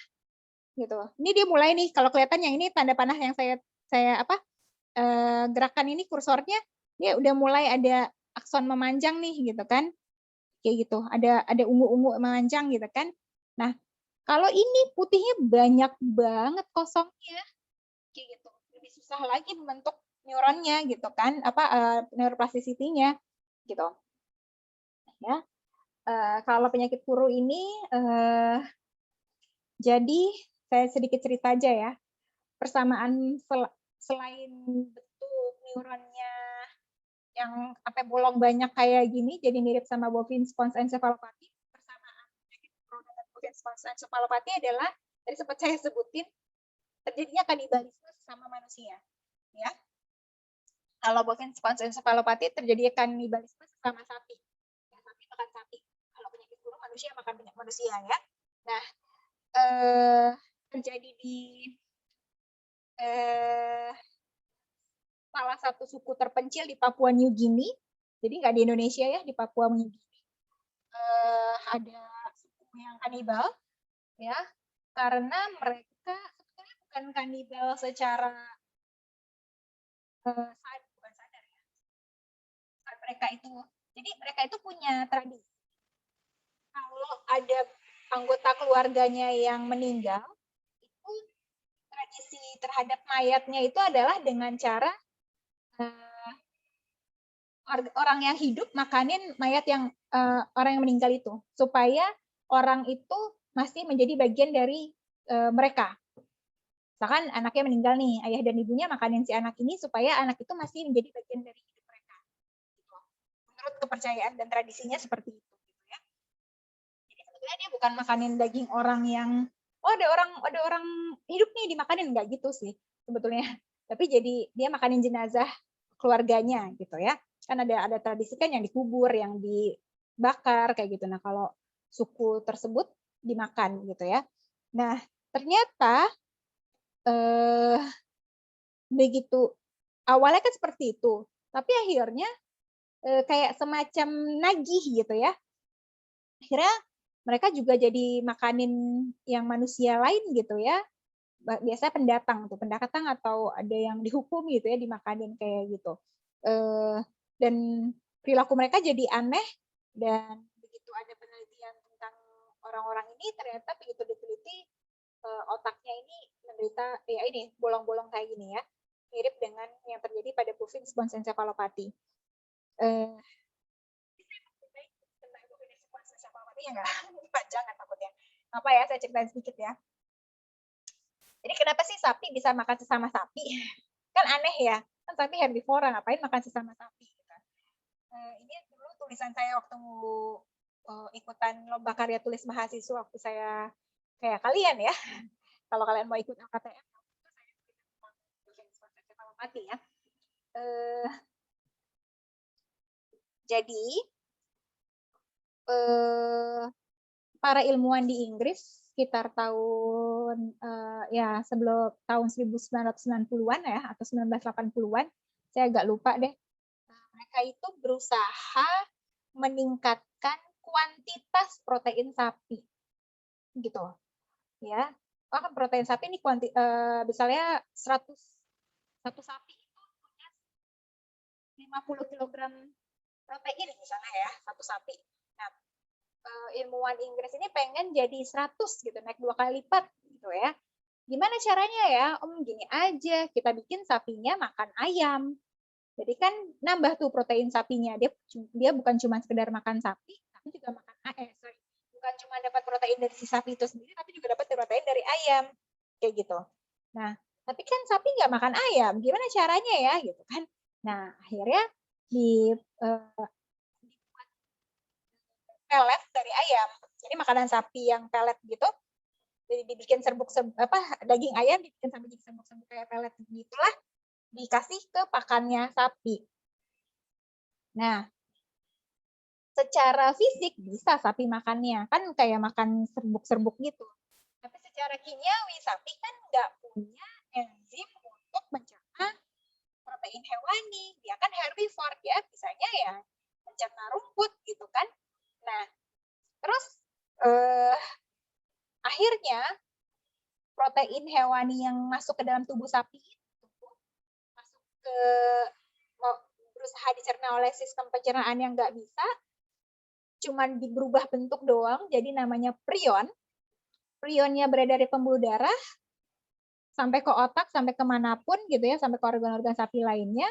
gitu. Ini dia mulai nih, kalau kelihatan yang ini tanda panah yang saya gerakan ini kursornya, dia udah mulai ada akson memanjang nih gitu kan, kayak gitu. Ada ungu-ungu memanjang gitu kan. Nah, kalau ini putihnya banyak banget kosongnya, kayak gitu. Lebih susah lagi membentuk neuronnya gitu kan, neuroplasticity-nya gitu. Ya. Kalau penyakit Kuru ini jadi saya sedikit cerita aja ya. Persamaan selain bentuk neuronnya yang bolong banyak kayak gini, jadi mirip sama bovine sponge encephalopathy. Persamaan penyakit Kuru dengan bovine sponge encephalopathy adalah tadi sempat saya sebutin terjadinya kanibalisme sama manusia. Ya. Kalau bovine sponge encephalopathy terjadi kanibalisme sama sapi. Ya, sapi makan sapi. Kalau penyakit Kuru manusia makan manusia ya. Nah, terjadi di salah satu suku terpencil di Papua New Guinea. Jadi nggak di Indonesia ya, di Papua New Guinea. Ada suku yang kanibal ya, karena mereka sebetulnya bukan kanibal secara bukan sadar ya. Jadi mereka itu punya tradisi. Kalau ada anggota keluarganya yang meninggal, itu tradisi terhadap mayatnya itu adalah dengan cara orang yang hidup makanin mayat yang orang yang meninggal itu, supaya orang itu masih menjadi bagian dari mereka. Misalkan anaknya meninggal nih, ayah dan ibunya makanin si anak ini supaya anak itu masih menjadi bagian dari hidup mereka. Menurut kepercayaan dan tradisinya seperti itu. Ya. Jadi sebetulnya dia bukan makanin daging orang yang ada orang hidup nih dimakanin, nggak gitu sih sebetulnya. Tapi jadi dia makanin jenazah keluarganya gitu ya. Kan ada tradisi kan yang dikubur, yang dibakar kayak gitu. Nah, kalau suku tersebut dimakan gitu ya. Nah, ternyata begitu awalnya kan seperti itu, tapi akhirnya kayak semacam nagih gitu ya. Akhirnya mereka juga jadi makanin yang manusia lain gitu ya. Biasanya pendatang atau ada yang dihukum gitu ya, dimakanin kayak gitu. Dan perilaku mereka jadi aneh, dan begitu ada penelitian tentang orang-orang ini, ternyata begitu diteliti otaknya ini menderita ya ini bolong-bolong kayak gini ya, mirip dengan yang terjadi pada bovine sponge encephalopathy. Ya nggak jangan takutnya. Apa ya, saya ceritain sedikit ya. Jadi kenapa sih sapi bisa makan sesama sapi? Kan aneh ya, kan sapi herbivora, ngapain makan sesama sapi? Gitu. Ini dulu tulisan saya waktu ikutan lomba karya tulis mahasiswa waktu saya kayak kalian ya. Kalau kalian mau ikut LKTM, saya mati ya. Jadi para ilmuwan di Inggris sekitar tahun sebelum tahun 1990-an ya atau 1980-an, saya agak lupa deh. Mereka itu berusaha meningkatkan kuantitas protein sapi, gitu ya. Kan protein sapi ini misalnya 100 sapi itu punya 50 kg protein misalnya ya, satu sapi. Nah, ilmuwan Inggris ini pengen jadi 100 gitu, naik 2 kali lipat gitu ya. Gimana caranya ya? Gini aja, kita bikin sapinya makan ayam. Jadi kan nambah tuh protein sapinya. Dia bukan cuma sekedar makan sapi, tapi juga makan bukan cuma dapat protein dari si sapi itu sendiri, tapi juga dapat protein dari ayam. Kayak gitu. Nah, tapi kan sapi nggak makan ayam. Gimana caranya ya? Gitu kan. Nah, akhirnya dibuat pelet dari ayam. Jadi makanan sapi yang pelet gitu, jadi dibikin daging ayam dibikin sampai jadi serbuk-serbuk kayak pelet gitulah, dikasih ke pakannya sapi. Nah, secara fisik bisa sapi makannya, kan kayak makan serbuk-serbuk gitu. Tapi secara kimiawi sapi kan nggak punya enzim untuk mencerna protein hewani. Dia kan herbivore, dia bisanya ya mencerna rumput gitu kan. Nah, terus akhirnya protein hewani yang masuk ke dalam tubuh sapi itu masuk ke berusaha dicerna oleh sistem pencernaan yang nggak bisa, cuman berubah bentuk doang, jadi namanya prion. Prionnya beredar dari pembuluh darah sampai ke otak, sampai kemanapun gitu ya, sampai ke organ-organ sapi lainnya,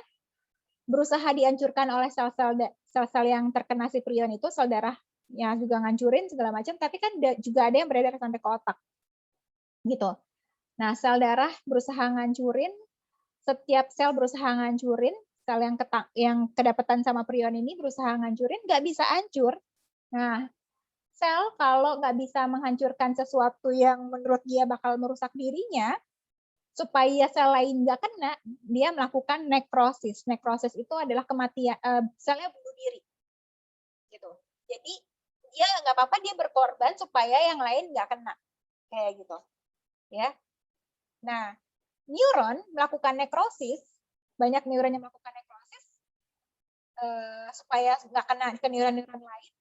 berusaha dihancurkan oleh sel-sel yang terkena si prion itu, sel darahnya juga ngancurin segala macam, tapi kan juga ada yang beredar sampai ke otak. Gitu. Nah, sel darah berusaha ngancurin, setiap sel berusaha ngancurin, sel yang kedapatan sama prion ini berusaha ngancurin, nggak bisa hancur. Nah, sel kalau nggak bisa menghancurkan sesuatu yang menurut dia bakal merusak dirinya, supaya sel lain nggak kena, dia melakukan nekrosis. Nekrosis itu adalah kematian, selnya bunuh diri. Gitu. Jadi, dia nggak apa-apa, dia berkorban supaya yang lain nggak kena. Kayak gitu. Ya. Nah, neuron melakukan nekrosis, banyak neuron yang melakukan nekrosis supaya nggak kena ke neuron-neuron lain.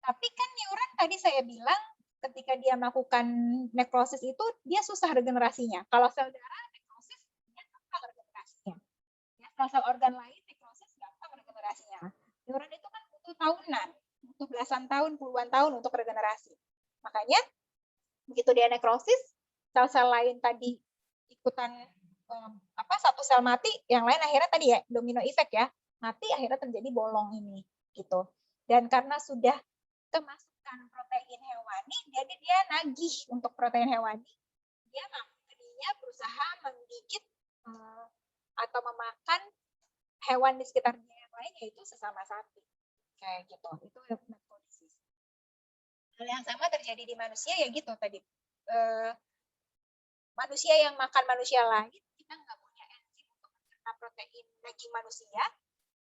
Tapi kan neuron tadi saya bilang ketika dia melakukan nekrosis itu dia susah regenerasinya. Kalau sel darah nekrosis dia gampang regenerasinya. Ya, sel-sel organ lain nekrosis gampang regenerasinya. Neuron itu kan butuh tahunan, butuh belasan tahun, puluhan tahun untuk regenerasi. Makanya begitu dia nekrosis, sel-sel lain tadi ikutan satu sel mati, yang lain akhirnya tadi ya domino effect ya, mati, akhirnya terjadi bolong ini gitu. Dan karena sudah kemasukan protein hewani, jadi dia nagih untuk protein hewani, dia tadinya berusaha menggigit atau memakan hewan di sekitar dia yang lain, yaitu sesama sapi. Kayak gitu. Itu kondisi. Hal yang sama terjadi di manusia ya gitu tadi. Manusia yang makan manusia lain, kita nggak punya enzim untuk mencerna protein daging manusia,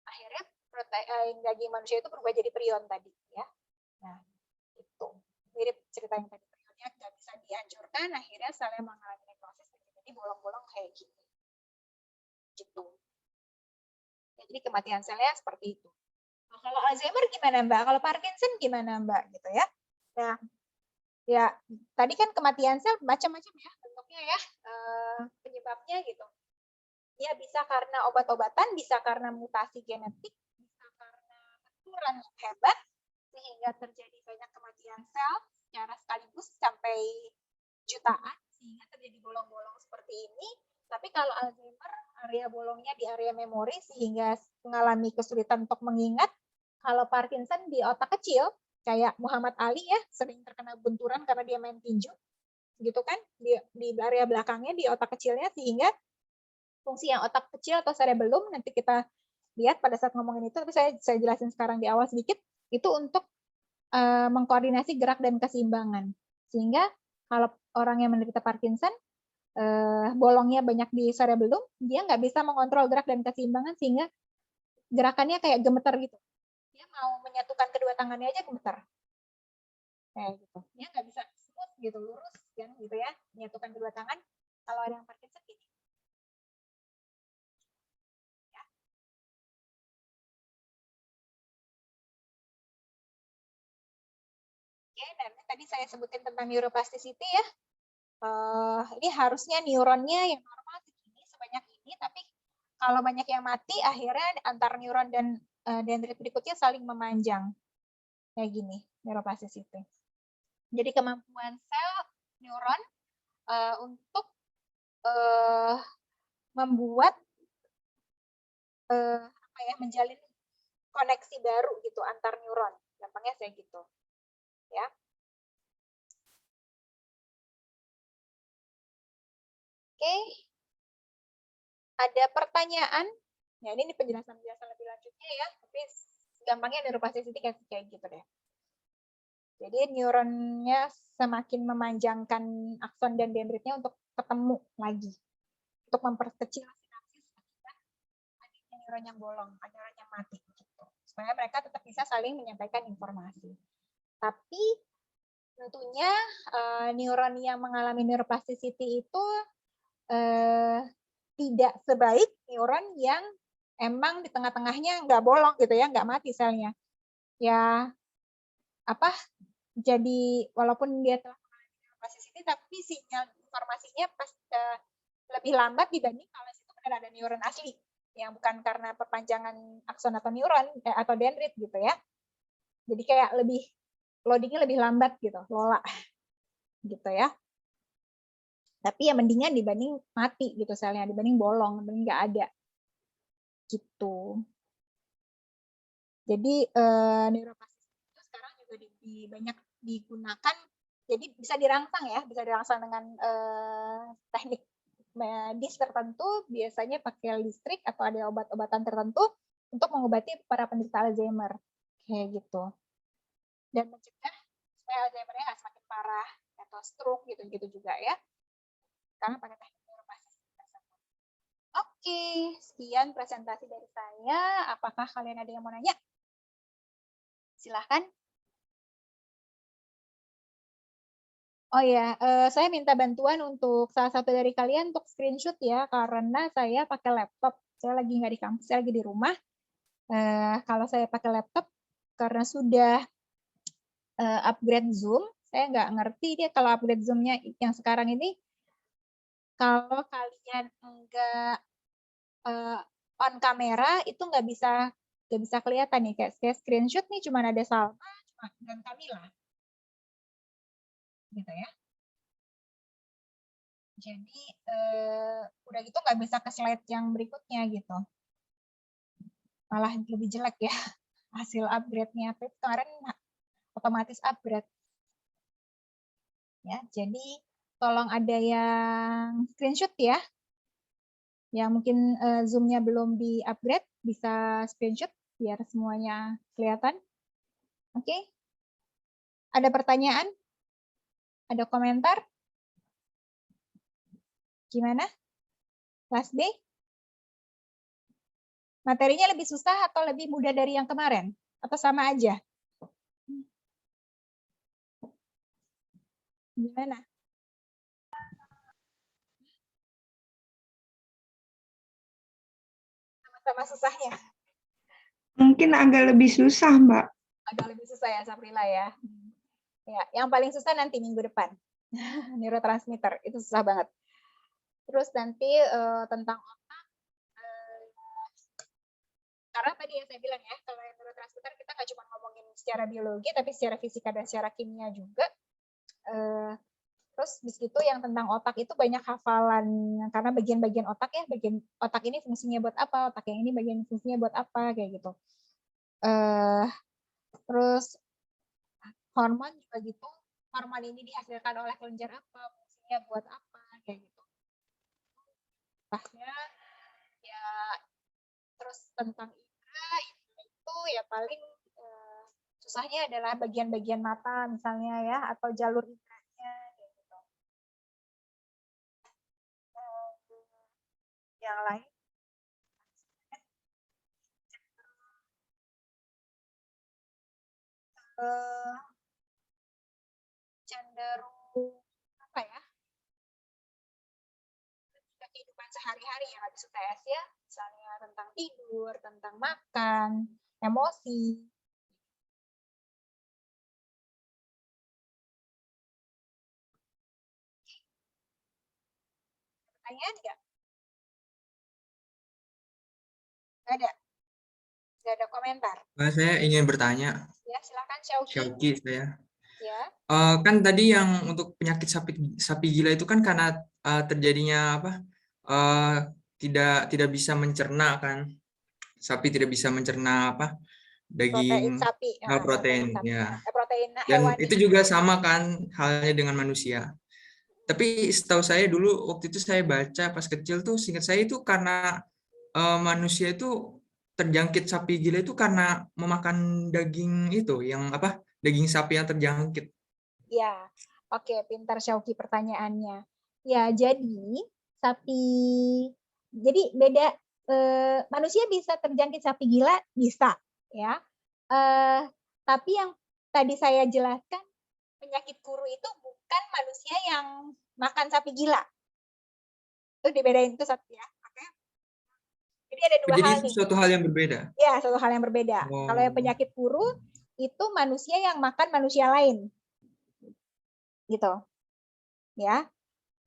akhirnya protein daging manusia itu berubah jadi prion tadi ya. Nah, itu mirip cerita yang tadi, prionnya nggak bisa dihancurkan, akhirnya selnya mengalami nekrosis, jadi bolong-bolong kayak gini. Gitu. Ya, jadi kematian selnya seperti itu. Nah, kalau Alzheimer gimana Mbak? Kalau Parkinson gimana Mbak? Gitu ya. Nah, ya tadi kan kematian sel macam-macam ya bentuknya ya, penyebabnya gitu. Ya bisa karena obat-obatan, bisa karena mutasi genetik, bisa karena benturan yang hebat sehingga terjadi banyak kematian sel secara sekaligus sampai jutaan sehingga terjadi bolong-bolong seperti ini. Tapi kalau Alzheimer, area bolongnya di area memori sehingga mengalami kesulitan untuk mengingat. Kalau Parkinson di otak kecil, kayak Muhammad Ali ya, sering terkena benturan karena dia main tinju, gitu kan, di area belakangnya, di otak kecilnya, sehingga fungsi yang otak kecil atau cerebellum, nanti kita lihat pada saat ngomongin itu, tapi saya jelasin sekarang di awal sedikit, itu untuk mengkoordinasi gerak dan keseimbangan. Sehingga kalau orang yang menderita Parkinson, bolongnya banyak di cerebellum, dia nggak bisa mengontrol gerak dan keseimbangan, sehingga gerakannya kayak gemeter gitu. Dia mau menyatukan kedua tangannya aja gemeter. Kayak gitu. Dia nggak bisa smooth gitu, lurus kan gitu ya, menyatukan kedua tangan. Kalau ada yang Parkinson gini. Ya. Oke, dan tadi saya sebutin tentang neuroplasticity ya. Ini harusnya neuronnya yang normal segini, sebanyak ini, tapi kalau banyak yang mati, akhirnya antar neuron dan dendrit berikutnya saling memanjang. Kayak gini, neuroplasticity. Jadi kemampuan sel neuron untuk eh, membuat apa ya, menjalin koneksi baru gitu antar neuron. Gampangnya saya gitu. Ya. Oke. Ada pertanyaan? Ya, ini penjelasan-penjelasan lebih lanjutnya ya, tapi gampangnya neuroplasticity kayak gitu deh. Jadi neuronnya semakin memanjangkan akson dan dendritnya untuk ketemu lagi, untuk memperkecil sinapsis akibat adanya neuron yang bolong, neuron yang mati gitu, supaya mereka tetap bisa saling menyampaikan informasi. Tapi tentunya neuron yang mengalami neuroplasticity itu tidak sebaik neuron yang emang di tengah-tengahnya nggak bolong gitu ya, nggak mati selnya. Ya apa? Jadi walaupun dia telah mengalami neuroplasticity, tapi sinyal informasinya lebih lambat dibanding kalau itu benar ada neuron asli, yang bukan karena perpanjangan akson atau neuron atau dendrit gitu ya. Jadi kayak lebih loadingnya lebih lambat gitu, lola gitu ya. Tapi ya mendingan dibanding mati gitu selnya, dibanding bolong, dibanding nggak ada gitu. Jadi neuroplasticity itu sekarang juga banyak digunakan, jadi bisa dirangsang ya, bisa dirangsang dengan teknik medis tertentu, biasanya pakai listrik atau ada obat-obatan tertentu untuk mengobati para penderita Alzheimer kayak gitu, dan mencegah supaya Alzheimer-nya nggak semakin parah atau stroke gitu-gitu juga ya, karena pakai teknik neuroplasticity tersebut. Oke, sekian presentasi dari saya. Apakah kalian ada yang mau nanya? Silahkan. Oh ya, saya minta bantuan untuk salah satu dari kalian untuk screenshot ya, karena saya pakai laptop. Saya lagi nggak di kampus, saya lagi di rumah. Kalau saya pakai laptop, karena sudah upgrade Zoom, saya nggak ngerti dia kalau upgrade Zoom-nya yang sekarang ini, kalau kalian nggak on kamera, itu nggak bisa kelihatan nih. Kayak saya screenshot nih, cuma ada Salma dan Kamila. Gitu ya. Jadi udah gitu nggak bisa ke slide yang berikutnya gitu. Malah lebih jelek ya hasil upgrade-nya. Tapi kemarin otomatis upgrade. Ya, jadi tolong ada yang screenshot ya. Yang mungkin Zoom-nya belum di-upgrade, bisa screenshot biar semuanya kelihatan. Oke. Ada pertanyaan? Ada komentar? Gimana? Kelas B? Materinya lebih susah atau lebih mudah dari yang kemarin? Atau sama aja? Gimana? Sama-sama susahnya? Mungkin agak lebih susah, Mbak. Agak lebih susah ya, Saprila ya. Ya, yang paling susah nanti minggu depan. Neurotransmitter, itu susah banget. Terus nanti tentang otak, karena tadi yang saya bilang ya, kalau yang neurotransmitter kita nggak cuma ngomongin secara biologi, tapi secara fisika dan secara kimia juga. Terus di situ yang tentang otak itu banyak hafalan, karena bagian-bagian otak ya, bagian otak ini fungsinya buat apa, otak yang ini bagian fungsinya buat apa, kayak gitu. Terus hormon juga gitu, hormon ini dihasilkan oleh kelenjar apa, fungsinya buat apa, kayak gitu. Bahnya ya, terus tentang indera itu ya paling susahnya adalah bagian-bagian mata misalnya ya, atau jalur inderanya kayak gitu. Yang lain cenderung apa ya, kehidupan sehari-hari yang habis UTS ya, misalnya tentang tidur, tentang makan, emosi. Pertanyaan nggak? Nggak ada? Nggak ada komentar? Saya ingin bertanya, Ya, silakan Syauki. Syauki saya. Ya. Kan tadi yang untuk penyakit sapi gila itu kan karena terjadinya apa? Tidak bisa mencerna kan? Sapi tidak bisa mencerna apa? Protein Daging sapi, protein sapi. ya. Protein Dan hewani. itu juga sama kan halnya dengan manusia. Tapi setahu saya dulu waktu itu saya baca pas kecil tuh, seingat saya itu karena manusia itu terjangkit sapi gila itu karena memakan daging itu yang apa? Daging sapi yang terjangkit. Ya, oke, pintar Syauki pertanyaannya. Ya, sapi, jadi beda. Manusia bisa terjangkit sapi gila, bisa, ya. Tapi yang tadi saya jelaskan, penyakit kuru itu bukan manusia yang makan sapi gila. Itu dibedain itu satu ya. Oke. Jadi ada dua Jadi hal itu nih. suatu hal yang berbeda. Ya, satu hal yang berbeda. Kalau yang Oh, penyakit kuru itu manusia yang makan manusia lain. Gitu. Ya.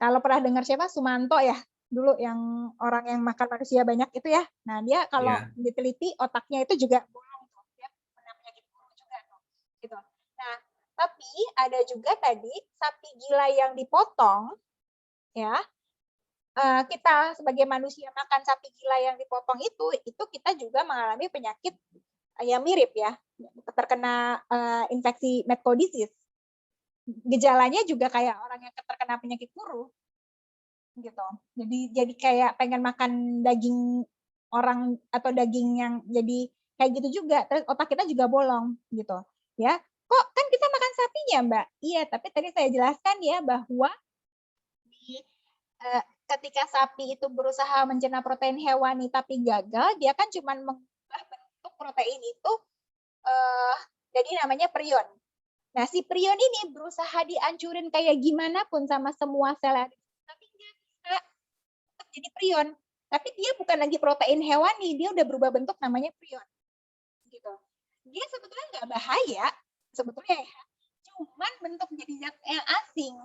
Kalau pernah dengar siapa? Sumanto ya. Dulu yang orang yang makan manusia banyak itu ya. Nah, dia kalau ya. diteliti otaknya itu juga bolong tuh. Dia pernah penyakit kuru juga tuh. Gitu. Nah, tapi ada juga tadi sapi gila yang dipotong ya. Kita sebagai manusia makan sapi gila yang dipotong itu kita juga mengalami penyakit yang mirip ya, terkena infeksi mad cow disease. Gejalanya juga kayak orang yang terkena penyakit kuru, gitu. Jadi kayak pengen makan daging orang atau daging yang jadi kayak gitu juga. Terus otak kita juga bolong, gitu. Ya, kok kan kita makan sapinya, Mbak? Iya, tapi tadi saya jelaskan ya bahwa di ketika sapi itu berusaha mencerna protein hewani tapi gagal, dia kan cuma mengubah bentuk protein itu jadi namanya prion. Nah, si prion ini berusaha dihancurin kayak gimana pun sama semua sel, tapi nggak bisa tetap jadi prion. Tapi dia bukan lagi protein hewani, dia udah berubah bentuk namanya prion. Gitu. Dia sebetulnya nggak bahaya, sebetulnya ya. Cuman bentuk jadi zat yang asing.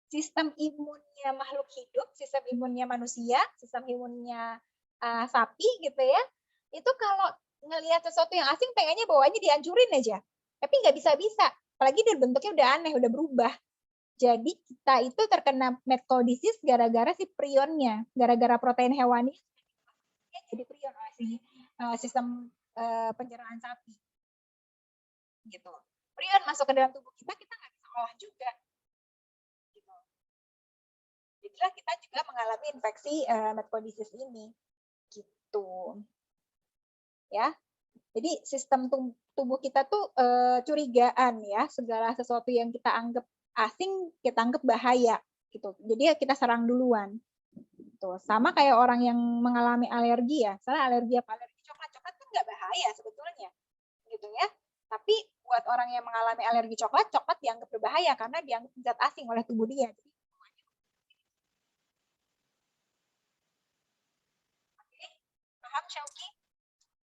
Sistem imunnya makhluk hidup, sistem imunnya manusia, sistem imunnya sapi gitu ya, itu kalau ngelihat sesuatu yang asing pengennya bawanya dihancurin aja, tapi nggak bisa-bisa, apalagi dia bentuknya udah aneh, udah berubah. Jadi kita itu terkena mad cow disease gara-gara si prionnya, gara-gara protein hewani jadi prion si sistem pencernaan sapi. Gitu. Prion masuk ke dalam tubuh kita nggak bisa olah juga. Jadilah kita juga mengalami infeksi mad cow disease ini, gitu. Ya, jadi sistem tubuh kita tuh curigaan ya, segala sesuatu yang kita anggap asing kita anggap bahaya, gitu. Jadi ya kita serang duluan. Tuh, sama kayak orang yang mengalami alergi ya, misalnya alergi coklat kan nggak bahaya sebetulnya, gitu ya. Tapi buat orang yang mengalami alergi coklat dianggap berbahaya karena dianggap zat asing oleh tubuh dia.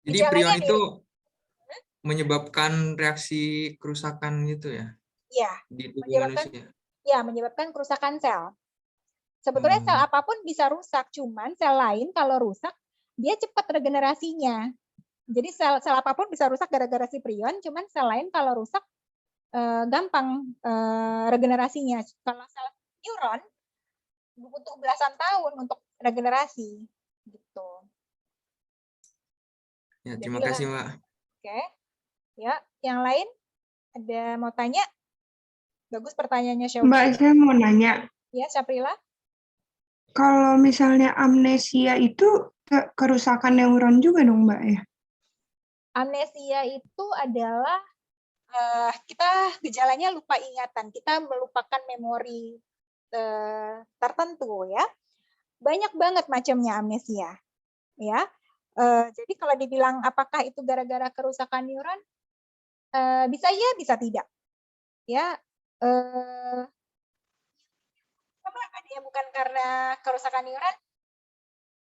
Jadi prion itu menyebabkan reaksi kerusakan gitu ya? Iya, di tubuh manusia. Ya, menyebabkan kerusakan sel. Sebetulnya sel apapun bisa rusak, cuman sel lain kalau rusak dia cepat regenerasinya. Jadi sel apapun bisa rusak gara-gara si prion, cuman sel lain kalau rusak gampang regenerasinya. Kalau sel neuron butuh belasan tahun untuk regenerasi, gitu. Ya, terima kasih, Mbak. Oke. Ya, yang lain ada mau tanya? Bagus pertanyaannya, Syauki. Mbak, saya mau nanya. Ya, Syaprila. Kalau misalnya amnesia itu kerusakan neuron juga dong, Mbak ya? Amnesia itu adalah kita gejalanya lupa ingatan, kita melupakan memori tertentu ya. Banyak banget macamnya amnesia, ya. Jadi kalau dibilang apakah itu gara-gara kerusakan neuron, bisa ya, bisa tidak, ya. Coba ada yang bukan karena kerusakan neuron.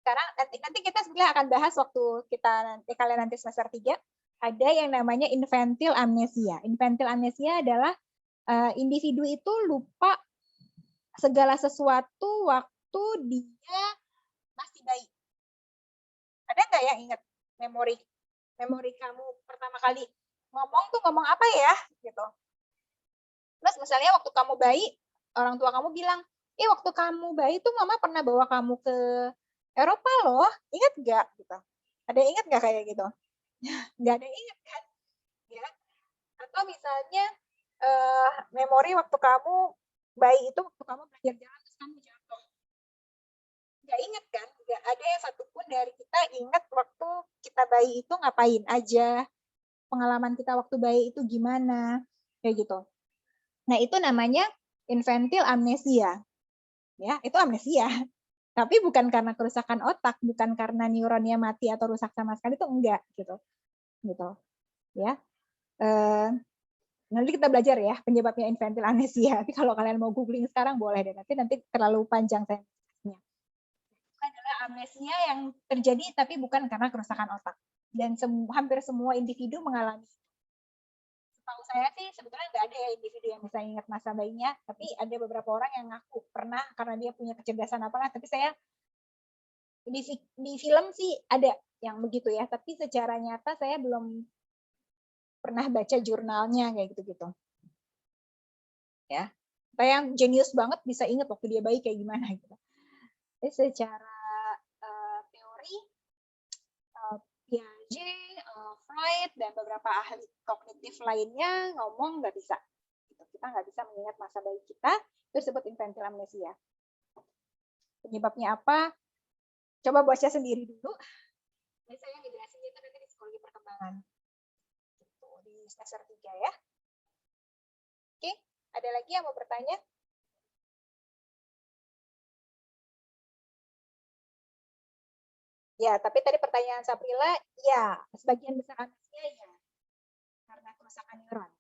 Sekarang nanti kita sebenarnya akan bahas waktu kalian nanti semester 3. Ada yang namanya infantile amnesia. Infantile amnesia adalah individu itu lupa segala sesuatu waktu dia masih bayi. Ada nggak yang ingat memori kamu pertama kali ngomong apa ya gitu. Terus misalnya waktu kamu bayi, orang tua kamu bilang, waktu kamu bayi tuh mama pernah bawa kamu ke Eropa loh, ingat nggak? Gitu. Ada yang ingat nggak kayak gitu? Nggak ada yang ingat kan? Ya. Atau misalnya memori waktu kamu bayi itu waktu kamu belajar jalan terus kamu jatuh. Nggak ingat kan? Nggak ada yang satupun dari kita ingat waktu kita bayi itu ngapain aja, pengalaman kita waktu bayi itu gimana, kayak gitu. Nah itu namanya infantile amnesia, ya itu amnesia. Tapi bukan karena kerusakan otak, bukan karena neuronnya mati atau rusak sama sekali, itu enggak gitu, ya. Nanti kita belajar ya penyebabnya infantile amnesia. Tapi kalau kalian mau googling sekarang boleh deh, nanti terlalu panjang saya. Adalah amnesia yang terjadi tapi bukan karena kerusakan otak. Dan hampir semua individu mengalami. Setahu saya sih sebetulnya nggak ada ya individu yang bisa ingat masa bayinya, tapi ada beberapa orang yang ngaku pernah karena dia punya kecerdasan apalah. Tapi saya di film sih ada yang begitu ya, tapi secara nyata saya belum pernah baca jurnalnya kayak gitu-gitu. Ya, kayak yang jenius banget bisa ingat waktu dia bayi kayak gimana gitu. Jadi secara teori Piaget, Freud, dan beberapa ahli kognitif lainnya ngomong nggak bisa. Kita nggak bisa mengingat masa bayi kita, itu disebut infantile amnesia. Penyebabnya apa? Coba baca sendiri dulu. Ini saya ngejelasin itu nanti di psikologi perkembangan. Gitu, di semester 3 ya. Oke, ada lagi yang mau bertanya? Ya, tapi tadi pertanyaan Saprila, ya, sebagian besar amnesia ya, karena kerusakan neuron.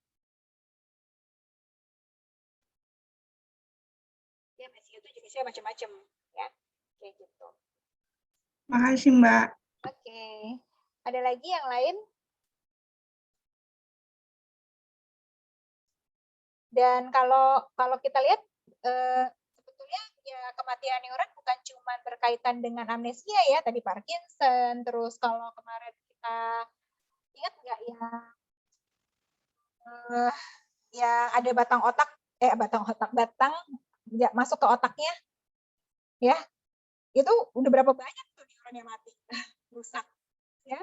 Ya, amnesia itu jenisnya macam-macam, ya, kayak gitu. Makasih, Mbak. Oke, ada lagi yang lain? Dan kalau kita lihat, sebetulnya ya kematian neuron bukan cuma berkaitan dengan amnesia ya, tadi Parkinson, terus kalau kemarin kita ingat nggak ya, yang ada batang nggak masuk ke otaknya, ya, itu udah berapa banyak tuh neuron yang mati, rusak, ya,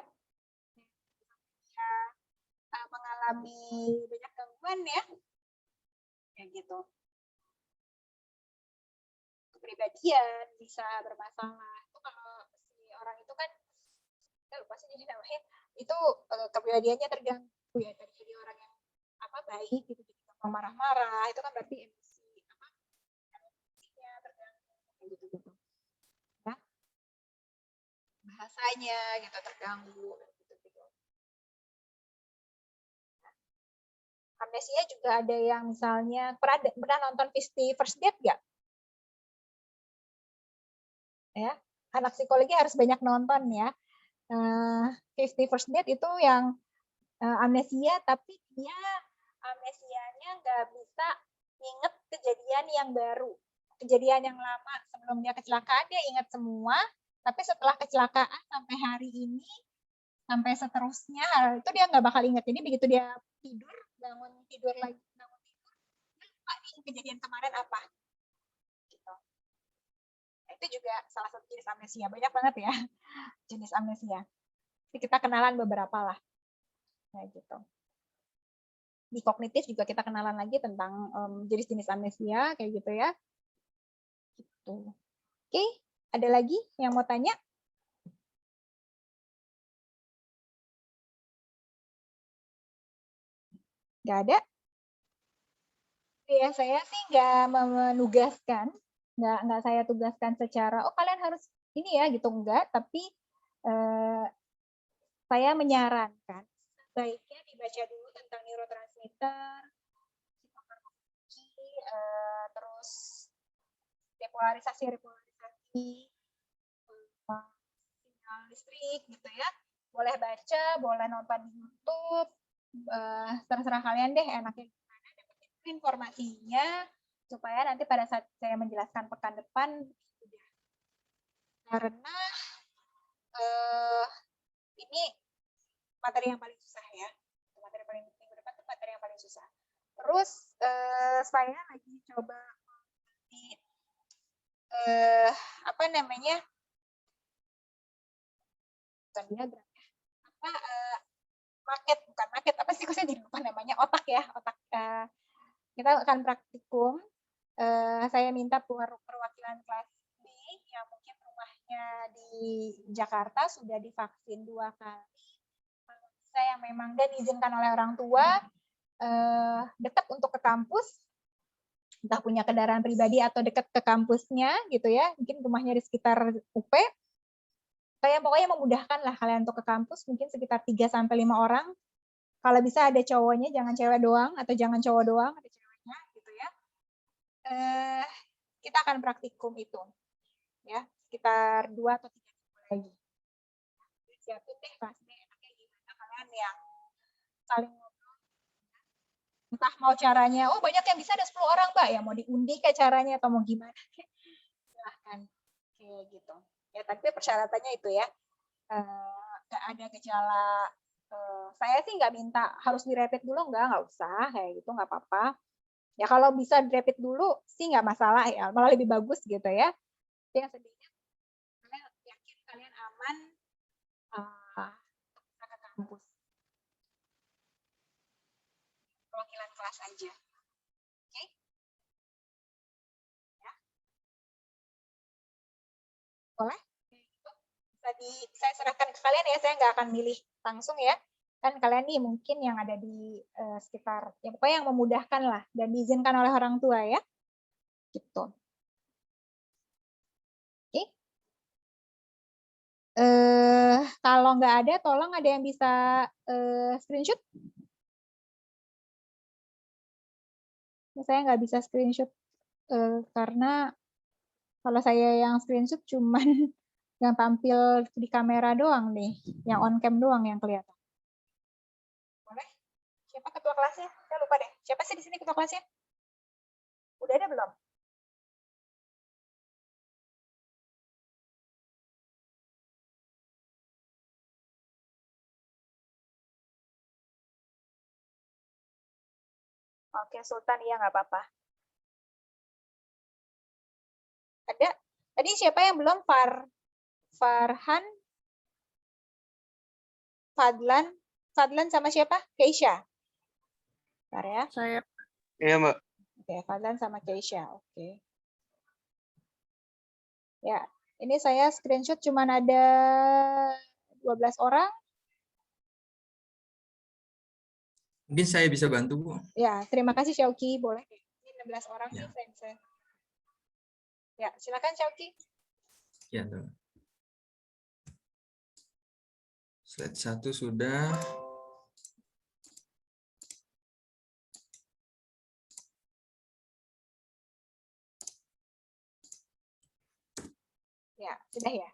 mengalami banyak gangguan ya, kayak gitu. Kepribadian bisa bermasalah. Itu kalau si orang itu kan, saya lupa sih jadi namanya, itu kepribadiannya terganggu ya, dari jadi orang yang baik gitu, jadi gampang marah-marah, itu kan berarti emosinya terganggu gitu. Ya. Bahasanya gitu terganggu gitu. Amnesia juga ada yang misalnya pernah nonton 50 First Date nggak? Ya, anak psikologi harus banyak nonton ya. 50 First Date itu yang amnesia, tapi dia amnesianya nggak bisa inget kejadian yang baru. Kejadian yang lama sebelum dia kecelakaan dia ingat semua, tapi setelah kecelakaan sampai hari ini, sampai seterusnya, itu dia nggak bakal ingat. Jadi begitu dia tidur, bangun tidur, dia lupa nih kejadian kemarin apa. Gitu. Nah, itu juga salah satu jenis amnesia. Banyak banget ya jenis amnesia. Jadi kita kenalan beberapa lah. Nah, gitu. Di kognitif juga kita kenalan lagi tentang jenis-jenis amnesia kayak gitu ya. Gitu. Oke, ada lagi yang mau tanya? Nggak ada? Ya, saya sih nggak menugaskan, nggak saya tugaskan secara, oh kalian harus ini ya gitu, enggak, tapi saya menyarankan sebaiknya dibaca dulu tentang neurotransmitter, terus repolarisasi, sinyal listrik gitu ya. Boleh baca, boleh nonton di YouTube, terserah kalian deh enaknya gimana, dapetin informasinya supaya nanti pada saat saya menjelaskan pekan depan udah. Karena ini materi yang paling susah ya. Materi paling minggu depan itu materi yang paling susah. Terus saya lagi coba apa namanya, bukan diagram ya, apa bukan market, apa sih kok saya jadi lupa namanya, otak ya, otak. Kita akan praktikum. Saya minta perwakilan kelas B yang mungkin rumahnya di Jakarta sudah divaksin 2 kali. Saya memang dan diizinkan oleh orang tua, dekat untuk ke kampus, entah punya kendaraan pribadi atau dekat ke kampusnya gitu ya, mungkin rumahnya di sekitar UP. Saya pokoknya memudahkan lah kalian untuk ke kampus, mungkin sekitar 3-5 orang. Kalau bisa ada cowoknya, jangan cewek doang, atau jangan cowok doang, ada ceweknya gitu ya. Kita akan praktikum itu ya, sekitar 2 atau 3 minggu lagi. Siapin deh kelas B, enaknya gimana kalian yang saling ngobrol. Entah mau caranya, oh banyak yang bisa ada 10 orang Mbak, ya mau diundi kayak caranya atau mau gimana. Silahkan, kayak gitu. Ya tapi persyaratannya itu ya, nggak ada gejala. Saya sih nggak minta harus direpit dulu, nggak usah kayak gitu, nggak apa-apa. Ya kalau bisa direpit dulu sih nggak masalah ya, malah lebih bagus gitu ya. Yang sedihnya kalian yakin kalian aman untuk ke kampus. Perwakilan kelas aja. Oke? Ya. Boleh? Saya serahkan ke kalian ya, saya nggak akan milih langsung ya. Kan kalian nih mungkin yang ada di sekitar, ya pokoknya yang memudahkan lah dan diizinkan oleh orang tua ya. Gitu. Oke. Kalau nggak ada, tolong ada yang bisa screenshot. Saya nggak bisa screenshot karena kalau saya yang screenshot cuman yang tampil di kamera doang nih, yang on cam doang yang kelihatan. Boleh? Siapa ketua kelasnya? Saya lupa deh. Siapa sih di sini ketua kelasnya? Udah ada belum? Oke, Sultan, iya nggak apa-apa. Ada? Tadi siapa yang belum? Farhan? Fadlan sama siapa? Keisha? Bentar ya. Saya Iya, Mbak. Oke, Fadlan sama Keisha. Oke. Ya, ini saya screenshot cuman ada 12 orang. Mungkin saya bisa bantu, Bu. Ya, terima kasih Syauki. Boleh. Ini 16 orang Ya. nih saya bisa. Ya, silakan Syauki. Ya, tuh. Slide 1 sudah. Ya, sudah ya.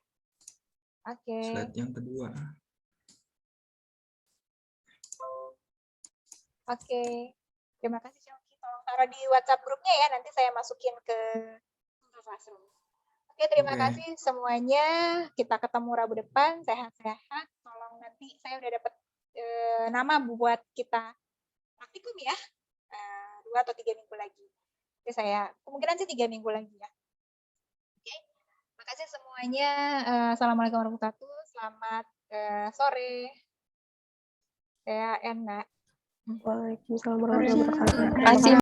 Oke. Slide yang kedua. Oke. Terima kasih Syauki. Tolong taruh di WhatsApp grupnya ya, nanti saya masukin ke Google Classroom. Oke, terima Oke. kasih semuanya. Kita ketemu Rabu depan. Sehat-sehat. Tolong nanti saya udah dapat nama buat kita praktikum ya. 2 atau 3 minggu lagi. Jadi saya kemungkinan sih 3 minggu lagi ya. Oke. Terima kasih semuanya. Assalamualaikum warahmatullahi wabarakatuh. Selamat sore. Saya Enna. Waalaikumsalam warahmatullahi wabarakatuh. Terima kasih.